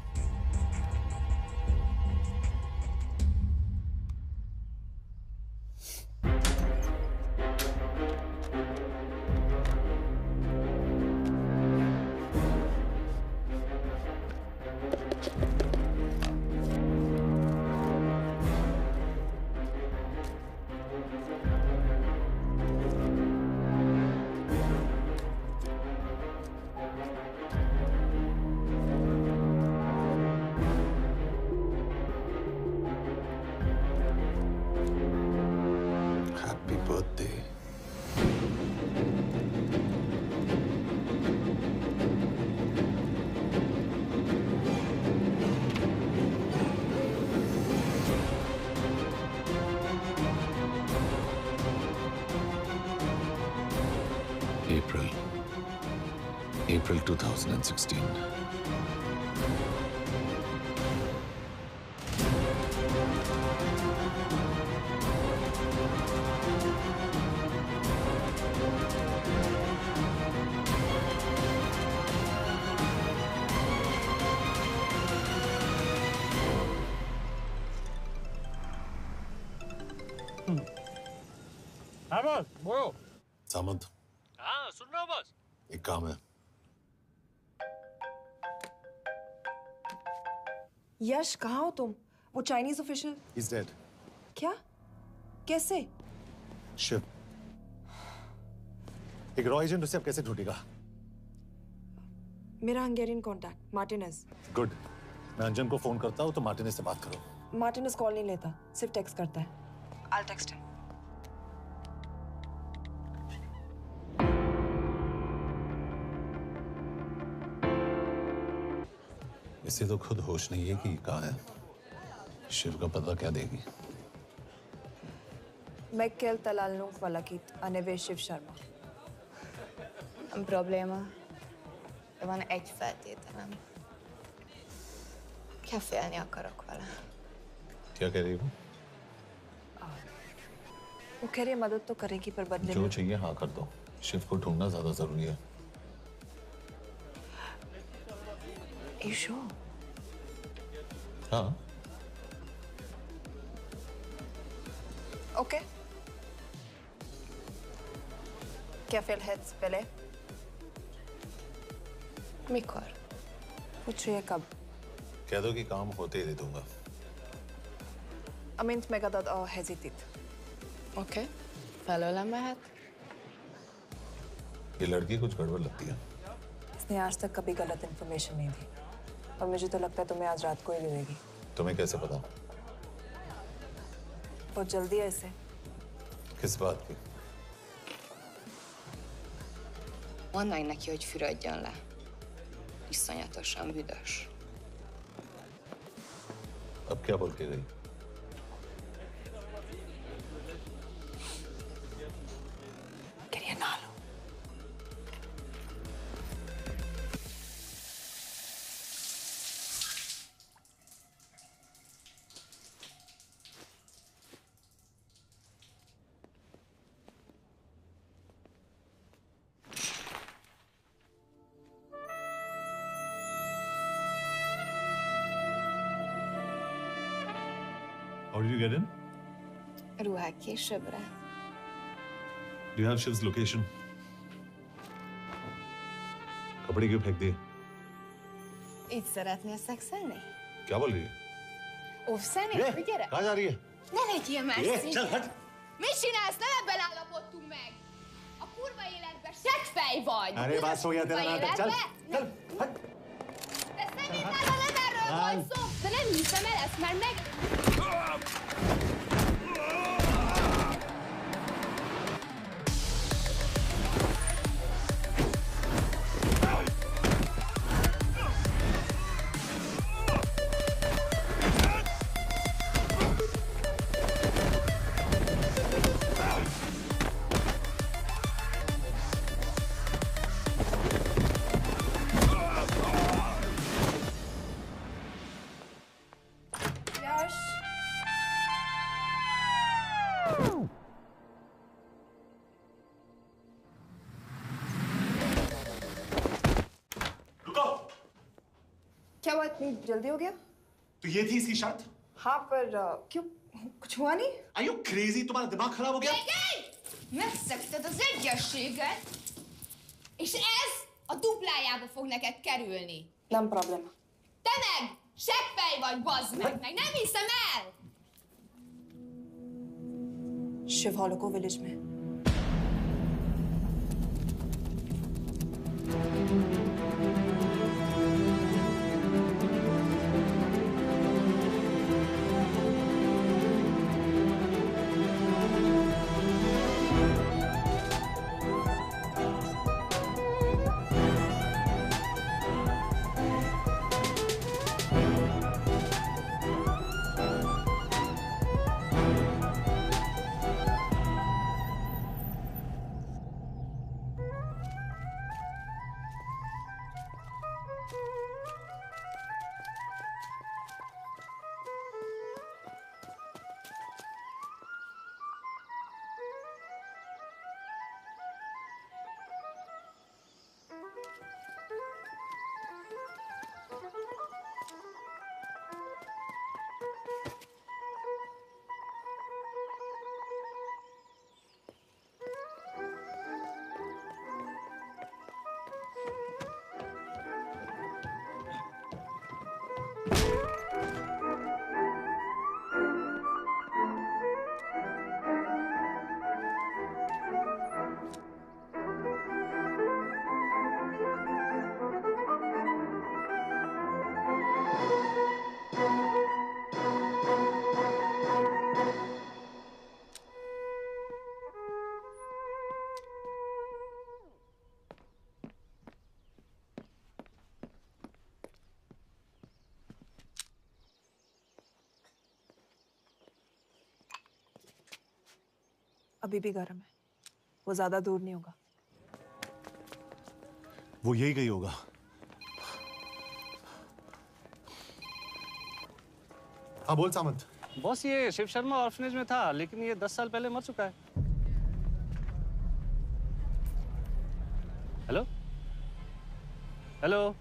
Speaker 8: April 2016.
Speaker 16: हाँ बॉस, बोलो।
Speaker 8: सामंत,
Speaker 16: हाँ सुन रहा हूँ बॉस।
Speaker 8: एक काम है।
Speaker 14: यश, कहाँ हो तुम? वो चाइनीज ऑफिशियल।
Speaker 8: He's dead.
Speaker 14: क्या? कैसे?
Speaker 8: शिव, एक रॉ एजेंट उसे अब कैसे ढूंढेगा?
Speaker 14: मेरा हंगेरियन कॉन्टैक्ट मार्टिनेज।
Speaker 8: गुड, मैं अंजन को फोन करता हूँ तो मार्टिनेज से बात करो।
Speaker 14: मार्टिनेज कॉल नहीं लेता, सिर्फ टेक्स्ट करता है। I'll text him.
Speaker 8: इसे तो खुद होश नहीं है कि कहाँ है। शिव का पता क्या देगी?
Speaker 14: Mikael Talalnung valakit a Shiv Sharma.
Speaker 20: Nem probléma. De van egy feltételem. Kefélni akarok vele.
Speaker 8: क्या कह रही है वो?
Speaker 14: वो कह रही है मदद तो करेगी पर बदले
Speaker 8: जो चाहिए हाँ कर दो। शिव को ढूंढना ज्यादा जरूरी है।
Speaker 14: You sure?
Speaker 8: हाँ।
Speaker 14: Okay. Kefél heads pele?
Speaker 20: Mikor?
Speaker 14: पूछ रही है कब?
Speaker 8: कह दो कि काम होते ही दे दूंगा।
Speaker 14: Amint megadad a hezitit.
Speaker 20: Oké. Felőlem mehet?
Speaker 8: ये लड़की कुछ गड़बड़ लगती है।
Speaker 14: इसने आज तक कभी गलत इन्फॉर्मेशन नहीं दी और मुझे तो लगता है तुम्हें आज रात को ही देगी।
Speaker 8: तुम्हें कैसे पता?
Speaker 14: बहुत जल्दी है इसे।
Speaker 8: किस बात की?
Speaker 20: Mondd meg neki, hogy fürödjön le. Iszonyatosan büdös.
Speaker 8: अब क्या बोल के गई?
Speaker 14: Quería nalo.
Speaker 8: How did you get in?
Speaker 20: Ruhák későbbre.
Speaker 8: Do you have Shiv's location? कपड़े क्यों फेंक दिए?
Speaker 20: Így szeretnél szexelni?
Speaker 8: क्या बोल रही है?
Speaker 20: Óvszerni? Gyere!
Speaker 8: कहाँ जा रही है?
Speaker 20: Ne legyél messzi!
Speaker 8: चल hट!
Speaker 20: Mit csinálsz? Nem ebben állapodtunk meg! A kurva életben seggfej vagy!
Speaker 15: अरे बात हो गया तेरा नाटक, चल! चल! हट!
Speaker 20: De szerintem nem erről volt szó! De nem hiszem el ezt, mert meg... यश
Speaker 15: रुको!
Speaker 14: क्या हुआ, इतनी जल्दी हो गया?
Speaker 15: तो ये थी इसकी शर्त?
Speaker 14: हाँ, पर क्यों? कुछ हुआ नहीं?
Speaker 15: Are you crazy? तुम्हारा दिमाग खराब हो गया?
Speaker 20: Megszegted az egyességet, és ez a duplájába fog neked kerülni.
Speaker 14: Nem probléma.
Speaker 20: Te meg seggfej vagy, bazd meg nem hiszem el!
Speaker 14: शिव हॉलोको विलेज में। अभी भी गर्म है, वो ज्यादा दूर नहीं होगा।
Speaker 15: वो यही गई होगा। हाँ बोल सामंत।
Speaker 21: बॉस ये शिव शर्मा ऑर्फनेज में था, लेकिन ये 10 साल पहले मर चुका है। Hello hello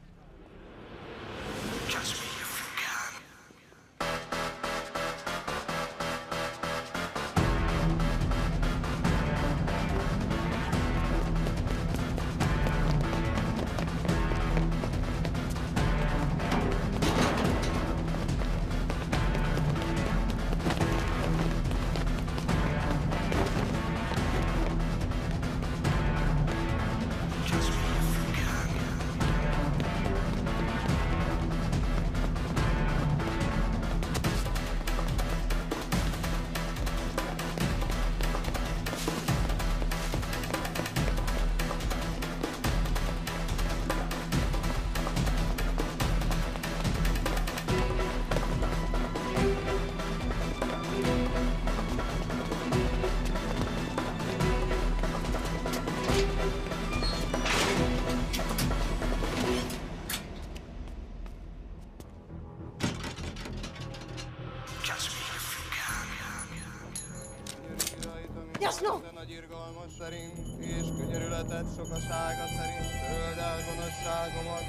Speaker 14: Jasno!
Speaker 4: Nagy irgalmas szerint és könyörületet sokasága szerint töröld el gonoszságomat,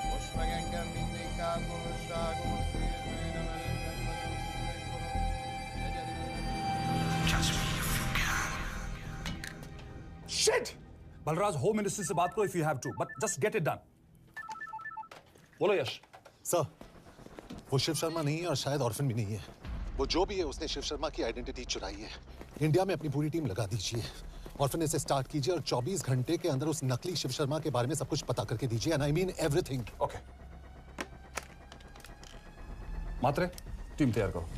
Speaker 4: most meg engem mindinkább gonoszságomat, és bűnöm előtted nagyon
Speaker 5: Shit! Balraj, home ministry से बात करो if you have to, but just get it done. बोलो यश।
Speaker 15: सर, वो शिव शर्मा नहीं है और शायद ऑर्फन भी नहीं है। वो जो भी है उसने शिव शर्मा की आइडेंटिटी चुराई है। इंडिया में अपनी पूरी टीम लगा दीजिए। ऑर्फनेज से स्टार्ट कीजिए और 24 घंटे के अंदर उस नकली शिव शर्मा के बारे में सब कुछ पता करके दीजिए। And I mean everything.
Speaker 5: Okay. Mhatre, team तैयार करो।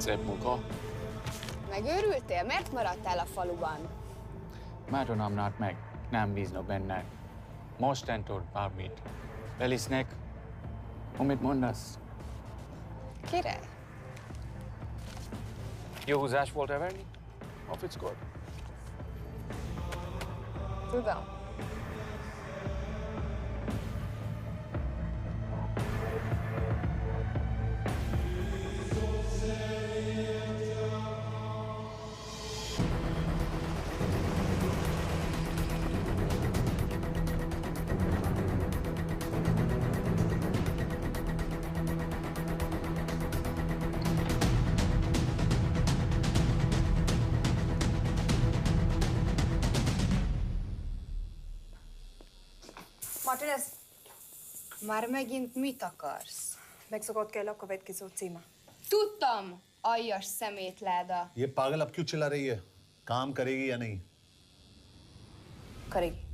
Speaker 6: Szép munka.
Speaker 20: Megőrültél? Miért maradtál a faluban?
Speaker 6: Mert nem nárt meg. Nem bíznak benned. Mostantól bármit. Elisznek. Amit mondasz?
Speaker 20: Király.
Speaker 6: Jó húzás volt elverni? A fickót?
Speaker 20: Tudom.
Speaker 14: Martinez,
Speaker 20: Már megint mit akarsz?
Speaker 14: megszokott kell a következő címa.
Speaker 20: Tudtam, aljas szemétláda.
Speaker 15: ये पागल अब क्यों चिल्ला रही है? काम करेगी या नहीं?
Speaker 14: करेगी।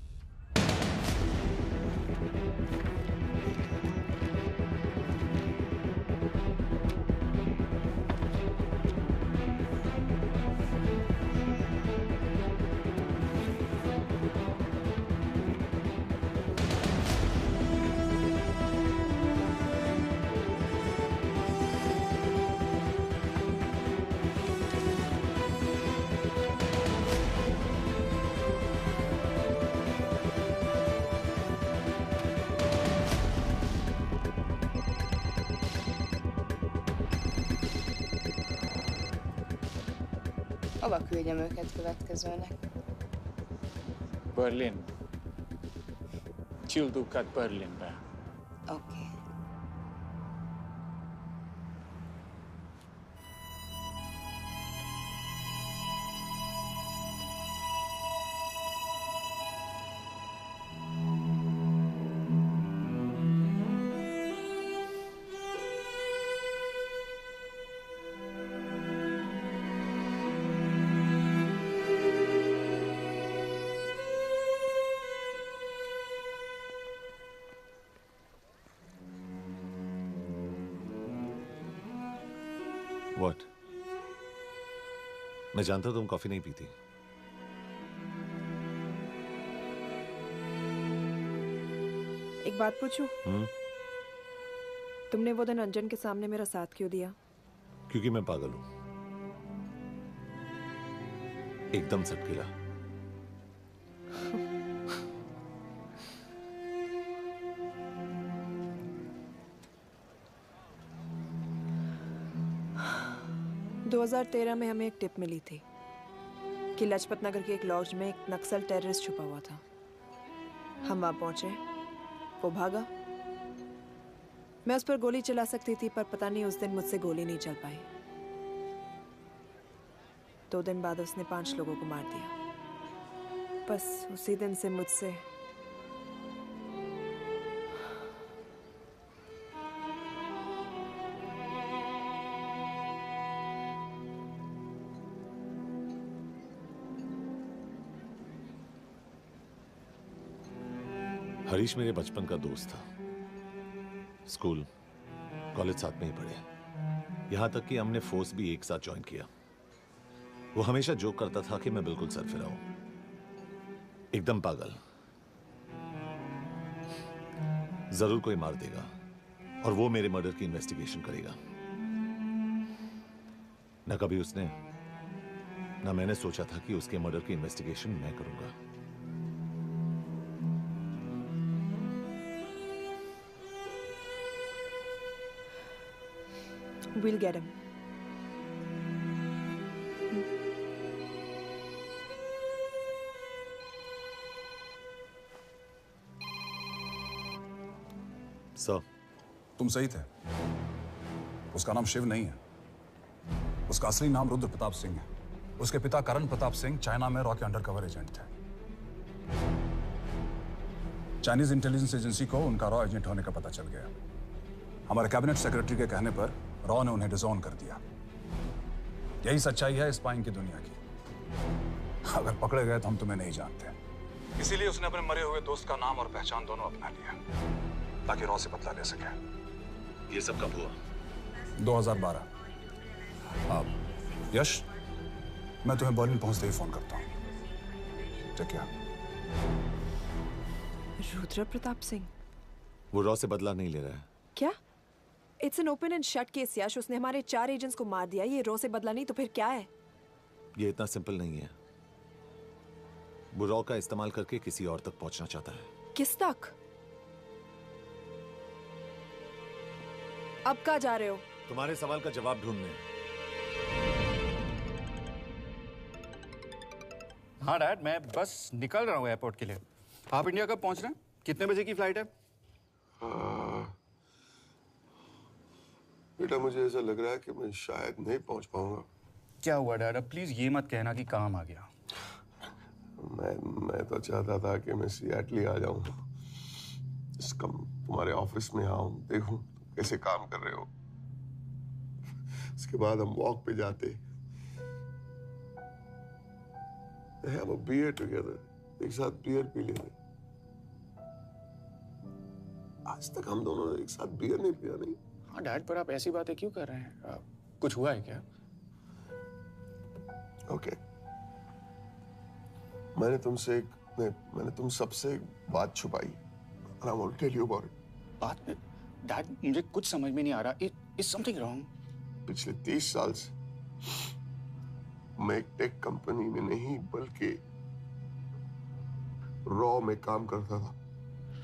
Speaker 20: Hova küldjem őket következőnek?
Speaker 6: Berlin. Küldőket Berlinbe.
Speaker 20: Oké.
Speaker 8: What? मैं जानता हूं तुम कॉफी नहीं पीती।
Speaker 14: एक बात पूछूं? तुमने वो दिन अंजन के सामने मेरा साथ क्यों दिया?
Speaker 8: क्योंकि मैं पागल हूं, एकदम सटकेला।
Speaker 14: दो 2013 में हमें एक टिप मिली थी कि लाजपत नगर के एक लॉज में एक नक्सल टेररिस्ट छुपा हुआ था। हम वहां पहुंचे, वो भागा। मैं उस पर गोली चला सकती थी, पर पता नहीं उस दिन मुझसे गोली नहीं चल पाई। 2 दिन बाद उसने 5 लोगों को मार दिया। बस उसी दिन से मुझसे
Speaker 8: हरीश मेरे बचपन का दोस्त था। स्कूल, कॉलेज साथ में ही पढ़े। यहां तक कि हमने फोर्स भी एक साथ ज्वाइन किया। वो हमेशा जोक करता था कि मैं बिल्कुल सरफिरा हूं। एकदम पागल। जरूर कोई मार देगा और वो मेरे मर्डर की इन्वेस्टिगेशन करेगा। न कभी उसने ना मैंने सोचा था कि उसके मर्डर की इन्वेस्टिगेशन मैं करूंगा।
Speaker 14: We'll get him.
Speaker 8: सर,
Speaker 5: तुम सही थे। उसका नाम शिव नहीं है। उसका असली नाम रुद्र प्रताप सिंह है। उसके पिता करण प्रताप सिंह चाइना में रॉ के अंडरकवर एजेंट थे। चाइनीज इंटेलिजेंस एजेंसी को उनका रॉ एजेंट होने का पता चल गया। हमारे कैबिनेट सेक्रेटरी के कहने पर रॉ ने उन्हें डिसऑन कर दिया। यही सच्चाई है स्पाइंग की दुनिया की। अगर पकड़े गए तो हम तुम्हें नहीं जानते। इसीलिए उसने अपने मरे हुए दोस्त का नाम और पहचान दोनों अपना लिया ताकि रॉ से बदला ले सके।
Speaker 8: ये सब कब हुआ?
Speaker 5: 2012। अब यश, मैं तुम्हें बर्लिन पहुंचते ही फोन करता हूँ। ठीक है?
Speaker 14: रुद्र प्रताप सिंह
Speaker 8: वो रॉ से बदला नहीं ले रहा है।
Speaker 14: क्या? It's an open and shut case Yash. उसने हमारे 4 एजेंट्स को मार दिया। ये रॉ से बदला नहीं तो फिर क्या है?
Speaker 8: ये इतना सिंपल नहीं है। वो रॉ का इस्तेमाल करके किसी और तक पहुंचना चाहता है।
Speaker 14: किस तक? अब कहाँ जा रहे हो?
Speaker 8: तुम्हारे सवाल का जवाब ढूंढने।
Speaker 18: हाँ डैड, मैं बस निकल रहा हूँ एयरपोर्ट के लिए। आप इंडिया कब पहुंच रहे हैं? कितने बजे की फ्लाइट है?
Speaker 17: बेटा, मुझे ऐसा लग रहा है कि मैं शायद नहीं पहुंच पाऊंगा।
Speaker 18: क्या हुआ डैड? अब प्लीज ये मत कहना कि काम आ गया।
Speaker 17: मैं तो चाहता था कि मैं सिएटल आ जाऊं, तुम्हारे ऑफिस में आऊं, देखूं कैसे काम कर रहे हो। उसके बाद हम वॉक पे जाते, have a beer together, एक साथ बियर पी लेते। आज तक हम दोनों ने एक साथ बियर नहीं पिया। नहीं?
Speaker 18: हाँ डैड, पर आप ऐसी बातें क्यों कर रहे हैं? कुछ हुआ है क्या?
Speaker 17: ओके, मैंने तुम सबसे एक बात छुपाई। And I want to tell you about it.
Speaker 18: बात? डैड, मुझे कुछ समझ में नहीं आ रहा। Is something wrong?
Speaker 17: पिछले 30 साल से मैं एक टेक कंपनी में नहीं बल्कि रॉ में काम करता था।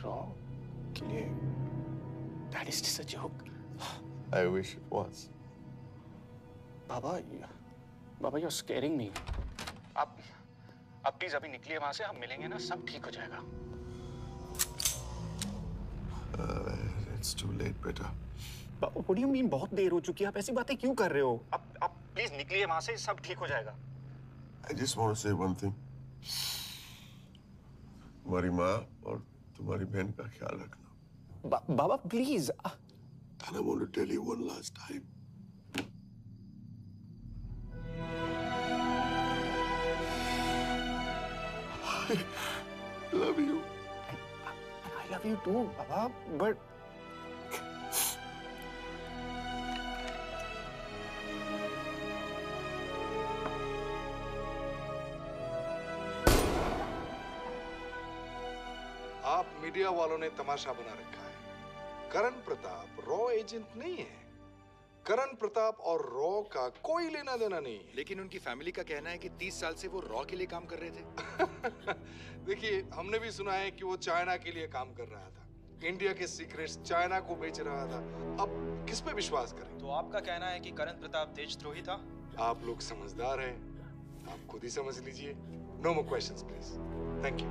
Speaker 18: रॉ के लिए? That is just a joke.
Speaker 17: I wish it was.
Speaker 18: Baba, you're scaring me. आप प्लीज अभी निकलिए वहां से। हम मिलेंगे ना, सब ठीक हो जाएगा।
Speaker 17: It's too late, बेटा।
Speaker 18: What do you mean बहुत देर हो चुकी है? आप ऐसी बातें क्यों कर रहे हो? आप प्लीज निकलिए वहां से, सब ठीक हो जाएगा।
Speaker 17: I just want to say one thing. तुम्हारी माँ और तुम्हारी बहन का ख्याल रखना।
Speaker 18: बाबा please.
Speaker 17: And I want to tell you one last time. I love you.
Speaker 18: I love you too, Baba, but
Speaker 3: आप मीडिया वालों ने तमाशा बना रखा है। करण प्रताप रॉ एजेंट नहीं है। करण प्रताप और रॉ का कोई लेना देना नहीं है।
Speaker 22: लेकिन उनकी फैमिली का कहना है कि 30 साल से वो रॉ के लिए काम कर रहे थे।
Speaker 3: देखिए, हमने भी सुना है कि वो चाइना के लिए काम कर रहा था। इंडिया के सीक्रेट्स चाइना को बेच रहा था। अब किस पे विश्वास करें?
Speaker 22: तो आपका कहना है कि करण प्रताप देशद्रोही था?
Speaker 3: आप लोग समझदार हैं, आप खुद ही समझ लीजिए। No more questions please. Thank you.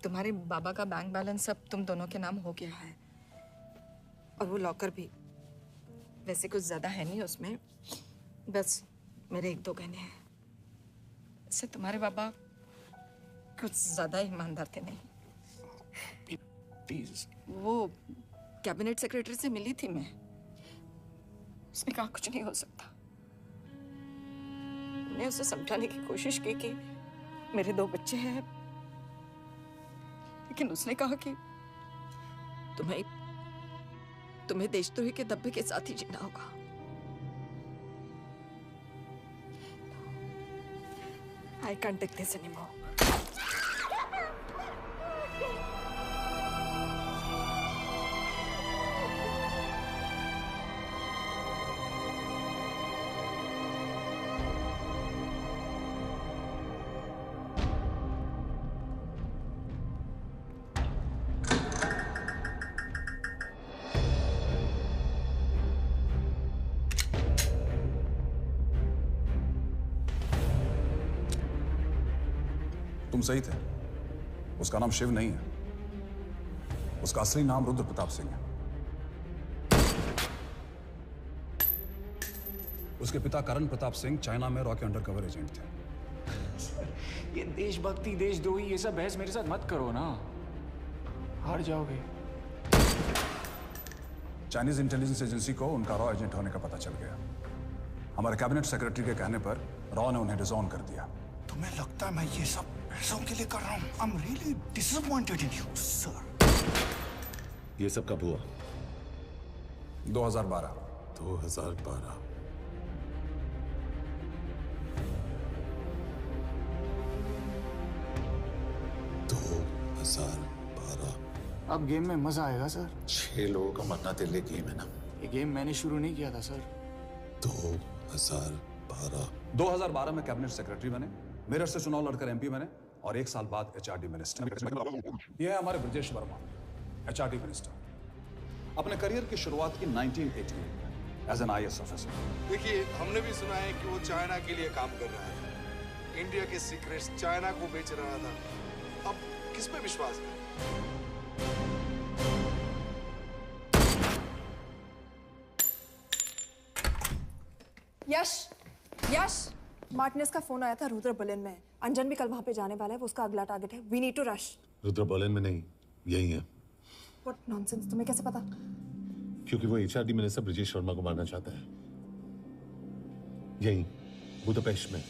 Speaker 14: तुम्हारे बाबा का बैंक बैलेंस अब तुम दोनों के नाम हो गया है, और वो लॉकर भी। वैसे कुछ ज्यादा है नहीं उसमें, बस मेरे 1-2 गहने हैं। इससे तुम्हारे बाबा कुछ ज्यादा ईमानदार थे नहीं।
Speaker 18: प्लीज।
Speaker 14: वो कैबिनेट सेक्रेटरी से मिली थी मैं, उसने कहा कुछ नहीं हो सकता। मैंने उसे समझाने की कोशिश की कि मेरे 2 बच्चे हैं, लेकिन उसने कहा कि तुम्हें देशद्रोही के दब्बे के साथ ही जीना होगा। I can't take this anymore.
Speaker 5: तुम सही थे। उसका नाम शिव नहीं है, उसका असली नाम रुद्र प्रताप सिंह है। उसके पिता करण प्रताप सिंह चाइना में रॉ के अंडरकवर एजेंट थे।
Speaker 18: ये देशभक्ति देशद्रोही ये सब बहस मेरे साथ मत करो ना, हार जाओगे।
Speaker 5: चाइनीज इंटेलिजेंस एजेंसी को उनका रॉ एजेंट होने का पता चल गया। हमारे कैबिनेट सेक्रेटरी के कहने पर रॉ ने उन्हें डिसऑन कर दिया।
Speaker 15: तुम्हें लगता है मैं ये सब पैसों के लिए कर रहा हूँ? I'm really disappointed in you, sir.
Speaker 8: ये सब कब हुआ?
Speaker 5: 2012।
Speaker 8: 2012।
Speaker 18: अब गेम में मजा आएगा सर।
Speaker 8: 6 लोगों का मरना तेरे लिए गेम है ना?
Speaker 18: ये गेम मैंने शुरू नहीं किया था सर।
Speaker 5: 2012 में कैबिनेट सेक्रेटरी बने, मेरठ से चुनाव लड़कर एमपी बने और 1 साल बाद एचआरडी मिनिस्टर। ये है हमारे ब्रजेश वर्मा, एचआरडी मिनिस्टर। अपने करियर की शुरुआत की 1980 में एज एन IAS ऑफिसर।
Speaker 3: देखिए, हमने भी सुना है कि वो चाइना के लिए काम कर रहा है, इंडिया के सीक्रेट्स चाइना को बेच रहा था। अब किस पे विश्वास है?
Speaker 14: यश, मार्टिनेज का फोन आया था रुद्र बर्लिन में। अंजन भी कल वहां पे जाने वाला है, वो उसका अगला टारगेट है। We need to rush.
Speaker 8: Rudra Berlin में नहीं, यही है।
Speaker 14: व्हाट नॉनसेंस, तुम्हें कैसे पता?
Speaker 8: क्योंकि वो एचआरडी मिनिस्टर ब्रजेश शर्मा को मारना चाहता है, यही बुदापेस्ट में।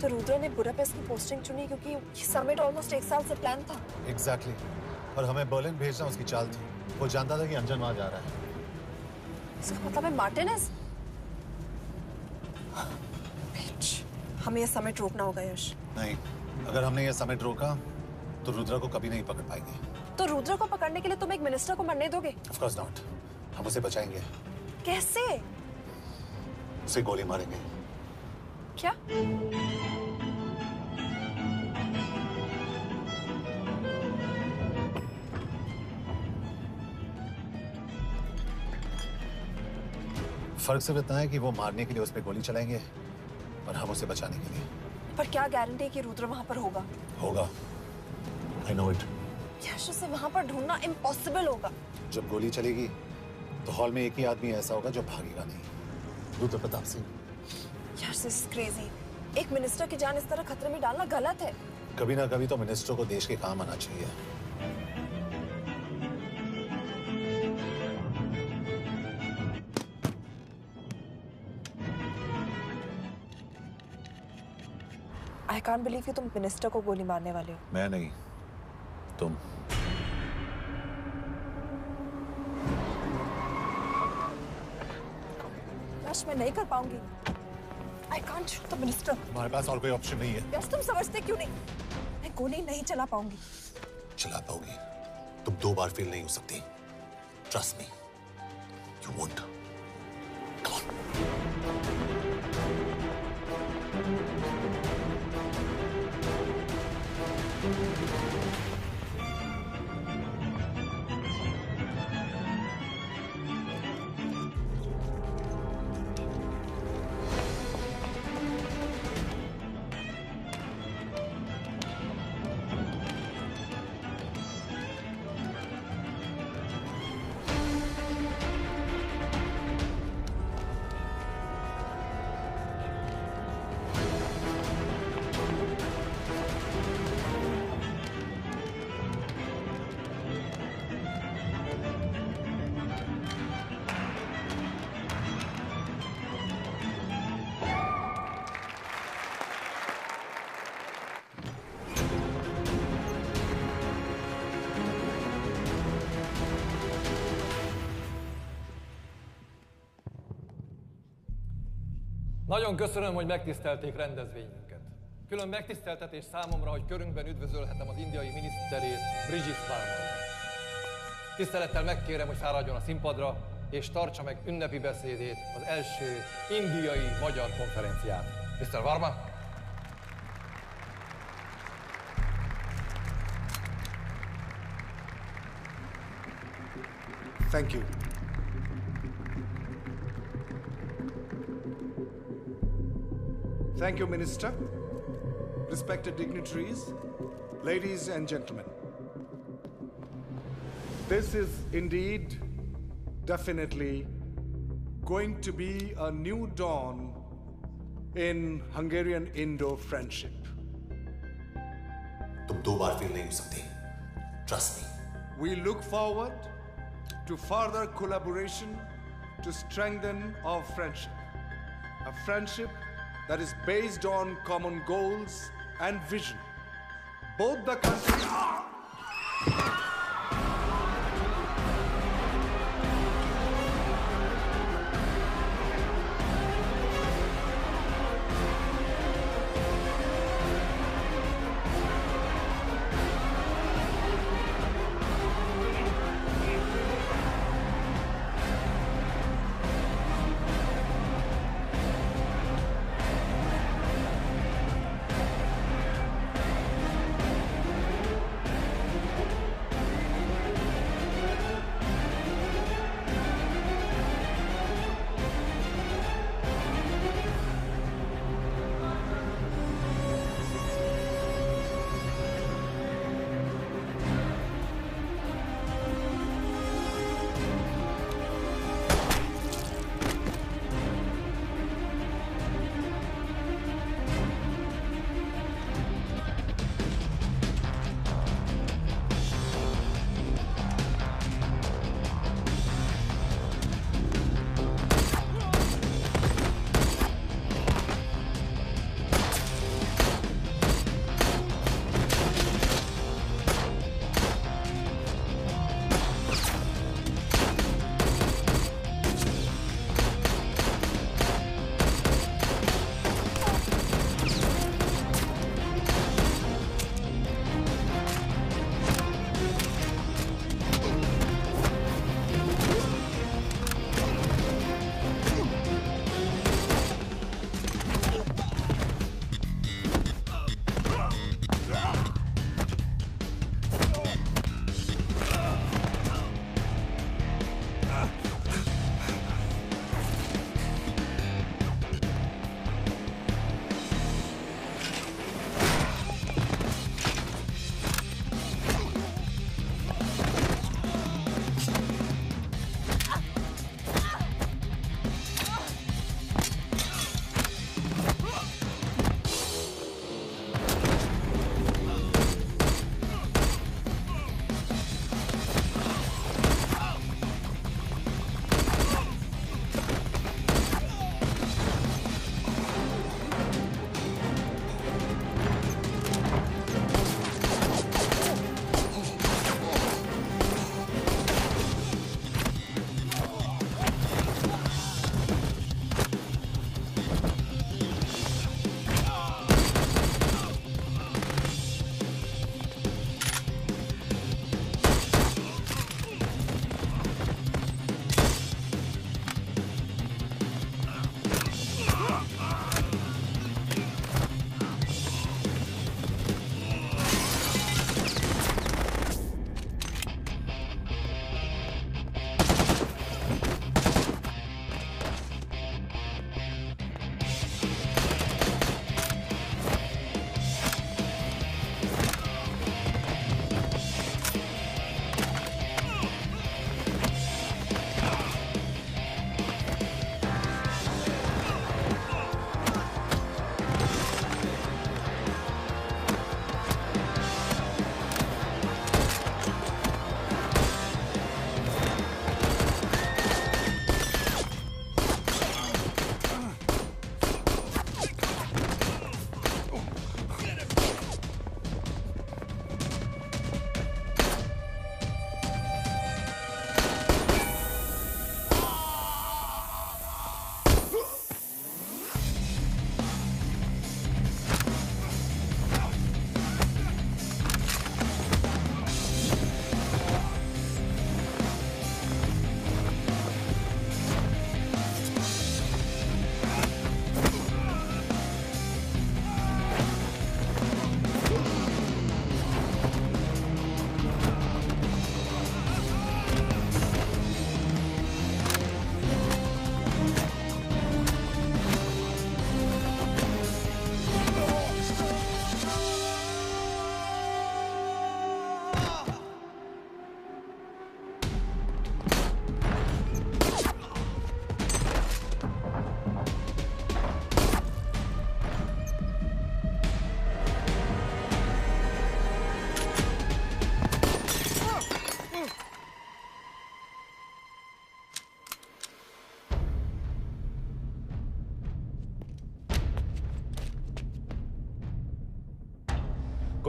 Speaker 14: तो रुद्र ने बुडापेस्ट की पोस्टिंग चुनी क्योंकि ये समिट ऑलमोस्ट 1 साल से प्लान था।
Speaker 8: एग्जैक्टली। और हमें बर्लिन भेजना उसकी चाल थी। वो जानता था कि अंजन वहां जा रहा है।
Speaker 14: इसका मतलब है मार्टिनेज? हमें ये समिट रोकना होगा यश।
Speaker 8: नहीं, अगर हमने ये समिट रोका तो रुद्र को कभी नहीं पकड़ पाएंगे।
Speaker 14: तो रुद्र को पकड़ने के लिए तुम एक मिनिस्टर को मरने दोगे?
Speaker 8: Of course not. हम उसे बचाएंगे।
Speaker 14: कैसे?
Speaker 8: उसे गोली मारेंगे।
Speaker 14: क्या?
Speaker 8: फर्क सिर्फ इतना है कि वो मारने के लिए उस पर गोली चलाएंगे और हम उसे बचाने के लिए।
Speaker 14: पर क्या गारंटी है कि रुद्र वहां पर होगा?
Speaker 8: होगा। I know it.
Speaker 14: यश उसे वहां पर ढूंढना इम्पॉसिबल होगा।
Speaker 15: जब गोली चलेगी तो हॉल में एक ही आदमी ऐसा होगा जो भागेगा नहीं। रुद्र प्रताप सिंह।
Speaker 14: यश दिस इज क्रेजी। एक मिनिस्टर की जान इस तरह खतरे में डालना गलत है।
Speaker 15: कभी ना कभी तो मिनिस्टर को देश के काम आना चाहिए।
Speaker 14: I can't believe कि तुम मिनिस्टर को गोली मारने वाले हो।
Speaker 15: मैं नहीं, तुम।
Speaker 14: यश मैं नहीं कर पाऊंगी। I can't shoot the minister।
Speaker 15: हमारे पास और कोई ऑप्शन नहीं है।
Speaker 14: यश तुम समझते क्यों नहीं? मैं गोली नहीं चला पाऊंगी।
Speaker 15: चला पाओगी। तुम 2 बार फेल नहीं हो सकती। Trust me, you won't। Come on।
Speaker 7: Nagyon köszönöm, hogy megtisztelték rendezvényünket. Külön megtiszteltetés számomra, hogy körünkben üdvözölhetem az indiai miniszterét, Brigitte Farmer. Tisztelettel megkérem, hogy fáradjon a színpadra, és tartsa meg ünnepi beszédét az első indiai-magyar konferencián. Mr. Varma?
Speaker 3: Thank you. Thank you, Minister. Respected dignitaries, ladies and gentlemen. This is indeed, definitely, going to be a new dawn in Hungarian-Indo friendship.
Speaker 15: तुम 2 बार फेल नहीं हो सकते। Trust me.
Speaker 3: We look forward to further collaboration to strengthen our friendship. A friendship that is based on common goals and vision. Both the countries...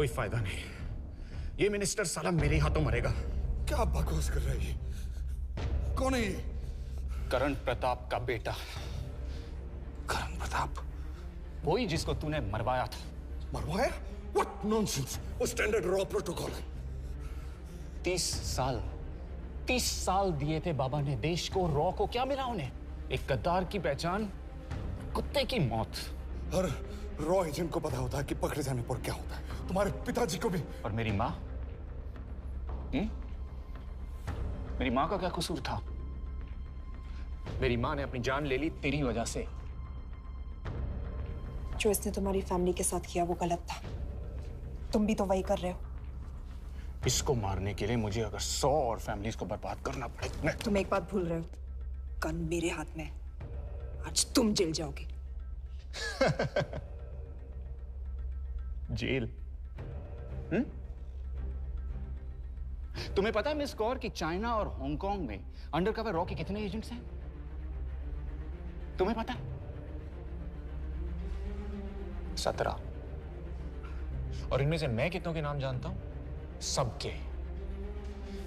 Speaker 18: कोई फायदा नहीं। ये मिनिस्टर साला मेरे हाथों मरेगा।
Speaker 15: क्या बकवास कर रहा है ये? कौन है ये?
Speaker 18: करण प्रताप का बेटा।
Speaker 15: करण प्रताप?
Speaker 18: वही जिसको तूने मरवाया था।
Speaker 15: मरवाया? What nonsense! वो स्टैंडर्ड रॉ प्रोटोकॉल है।
Speaker 18: 30 साल दिए थे बाबा ने देश को। रॉ को क्या मिला उन्हें? एक गद्दार की पहचान, कुत्ते की मौत।
Speaker 15: हर रॉ एजेंट को पता होता है कि पकड़े जाने पर क्या होता है। तुम्हारे पिताजी को भी।
Speaker 18: और मेरी माँ? मेरी माँ का क्या कसूर था? मेरी माँ ने अपनी जान ले ली तेरी वजह से।
Speaker 14: जो इसने तुम्हारी फैमिली के साथ किया वो गलत था। तुम भी तो वही कर रहे हो।
Speaker 18: इसको मारने के लिए मुझे अगर 100 और फैमिलीज को बर्बाद करना पड़े।
Speaker 14: तुम एक बात भूल रहे हो, गन मेरे हाथ में। आज तुम जेल जाओगे।
Speaker 18: जेल? तुम्हें पता है मिस कौर कि चाइना और हांगकांग में अंडरकवर रॉ के कितने एजेंट्स हैं? तुम्हें पता है? 17। और इनमें से मैं कितनों के नाम जानता हूं? सबके।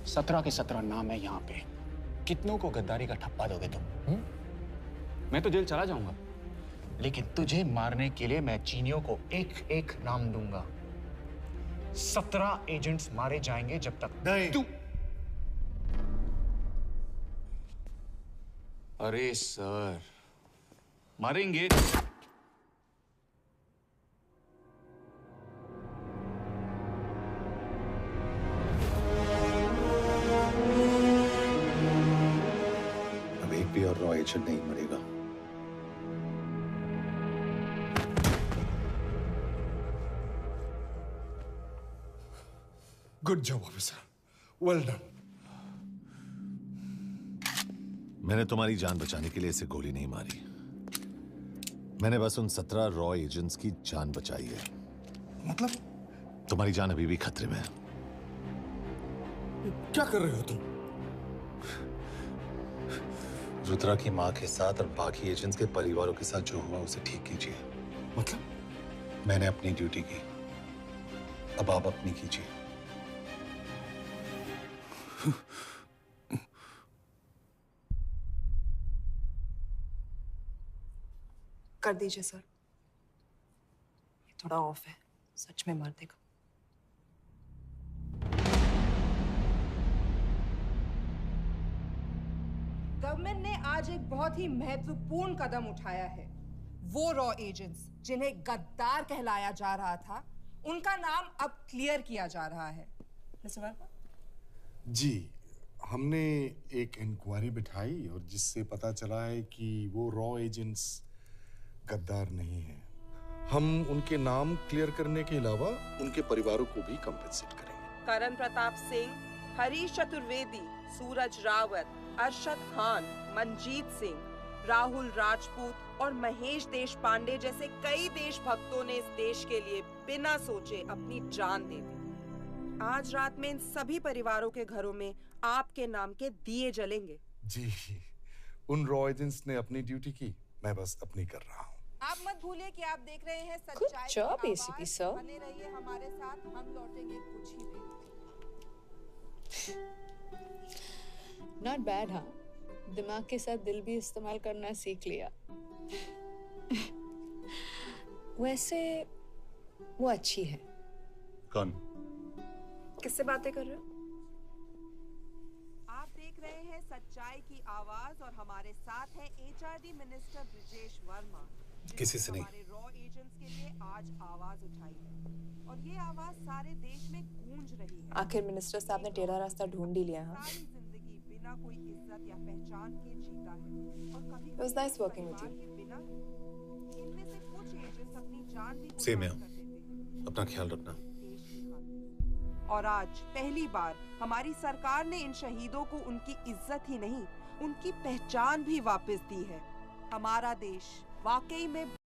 Speaker 18: 17 के 17 नाम है यहां पे। कितनों को गद्दारी का ठप्पा दोगे तुम? मैं तो जेल चला जाऊंगा, लेकिन तुझे मारने के लिए मैं चीनियों को एक एक नाम दूंगा। 17 एजेंट्स मारे जाएंगे जब तक
Speaker 15: नहीं।
Speaker 18: तू। अरे सर, मारेंगे।
Speaker 15: अब एक भी और रॉ एजेंट नहीं मरेगा। Good job officer, well done.
Speaker 8: मैंने तुम्हारी जान बचाने के लिए इसे गोली नहीं मारी। मैंने बस उन 17 रॉ एजेंट्स की जान बचाई है।
Speaker 15: मतलब?
Speaker 8: तुम्हारी जान अभी भी खतरे में है।
Speaker 15: क्या कर रहे हो तुम?
Speaker 8: रुद्रा की मां के साथ और बाकी एजेंट्स के परिवारों के साथ जो हुआ उसे ठीक कीजिए।
Speaker 15: मतलब?
Speaker 8: मैंने अपनी ड्यूटी की, अब आप अपनी कीजिए।
Speaker 14: कर दीजिए सर। ये थोड़ा ऑफ है, सच में मार देगा।
Speaker 9: गवर्नमेंट ने आज एक बहुत ही महत्वपूर्ण कदम उठाया है। वो रॉ एजेंट्स जिन्हें गद्दार कहलाया जा रहा था, उनका नाम अब क्लियर किया जा रहा है। मिस्टर वर्मा?
Speaker 15: जी, हमने एक इंक्वायरी बिठाई और जिससे पता चला है कि वो रॉ एजेंट्स गद्दार नहीं है। हम उनके नाम क्लियर करने के अलावा उनके परिवारों को भी कंपेंसेट करेंगे।
Speaker 9: करण प्रताप सिंह, हरीश चतुर्वेदी, सूरज रावत, अरशद खान, मनजीत सिंह, राहुल राजपूत और महेश देशपांडे जैसे कई देशभक्तों ने इस देश के लिए बिना सोचे अपनी जान दे दी। आज रात में इन सभी परिवारों के घरों में आपके नाम के दिए जलेंगे।
Speaker 15: जी, उन रॉ एजेंट्स ने अपनी ड्यूटी की, मैं बस अपनी कर रहा हूँ।
Speaker 9: आप मत भूलिए कि आप देख रहे हैं सच्चाई की
Speaker 14: job,
Speaker 9: आवाज।
Speaker 14: ACP sir.
Speaker 9: बने रहिए हमारे साथ, हम लौटेंगे कुछ ही देर।
Speaker 10: नॉट बैड, हाँ। दिमाग के साथ दिल भी इस्तेमाल करना सीख लिया। वैसे वो अच्छी है।
Speaker 8: कौन?
Speaker 14: किससे बातें कर रहे हो?
Speaker 9: आप देख रहे हैं सच्चाई की आवाज और हमारे साथ है HRD मिनिस्टर ब्रिजेश वर्मा।
Speaker 8: किसी से नहीं।
Speaker 9: हमारे रॉ एजेंट्स के लिए आज आवाज उठाई है और ये आवाज सारे देश में गूंज रही है।
Speaker 14: आखिर मिनिस्टर साहब ने टेढ़ा रास्ता ढूंढ ही लिया।
Speaker 9: सारी जिंदगी बिना कोई इज्जत या पहचान के जीता है और कभी
Speaker 14: It was nice working with you.
Speaker 9: बिना इनमें से कुछ एजेंट्स अपनी जान भी
Speaker 8: सेम है।
Speaker 9: कुर्बान कर देते हैं
Speaker 8: अपना ख्याल रखना।
Speaker 9: देश की खातिर। और आज पहली बार हमारी सरकार ने इन शहीदों को उनकी इज्जत ही नहीं, उनकी पहचान भी वापस दी है। हमारा देश वाकई में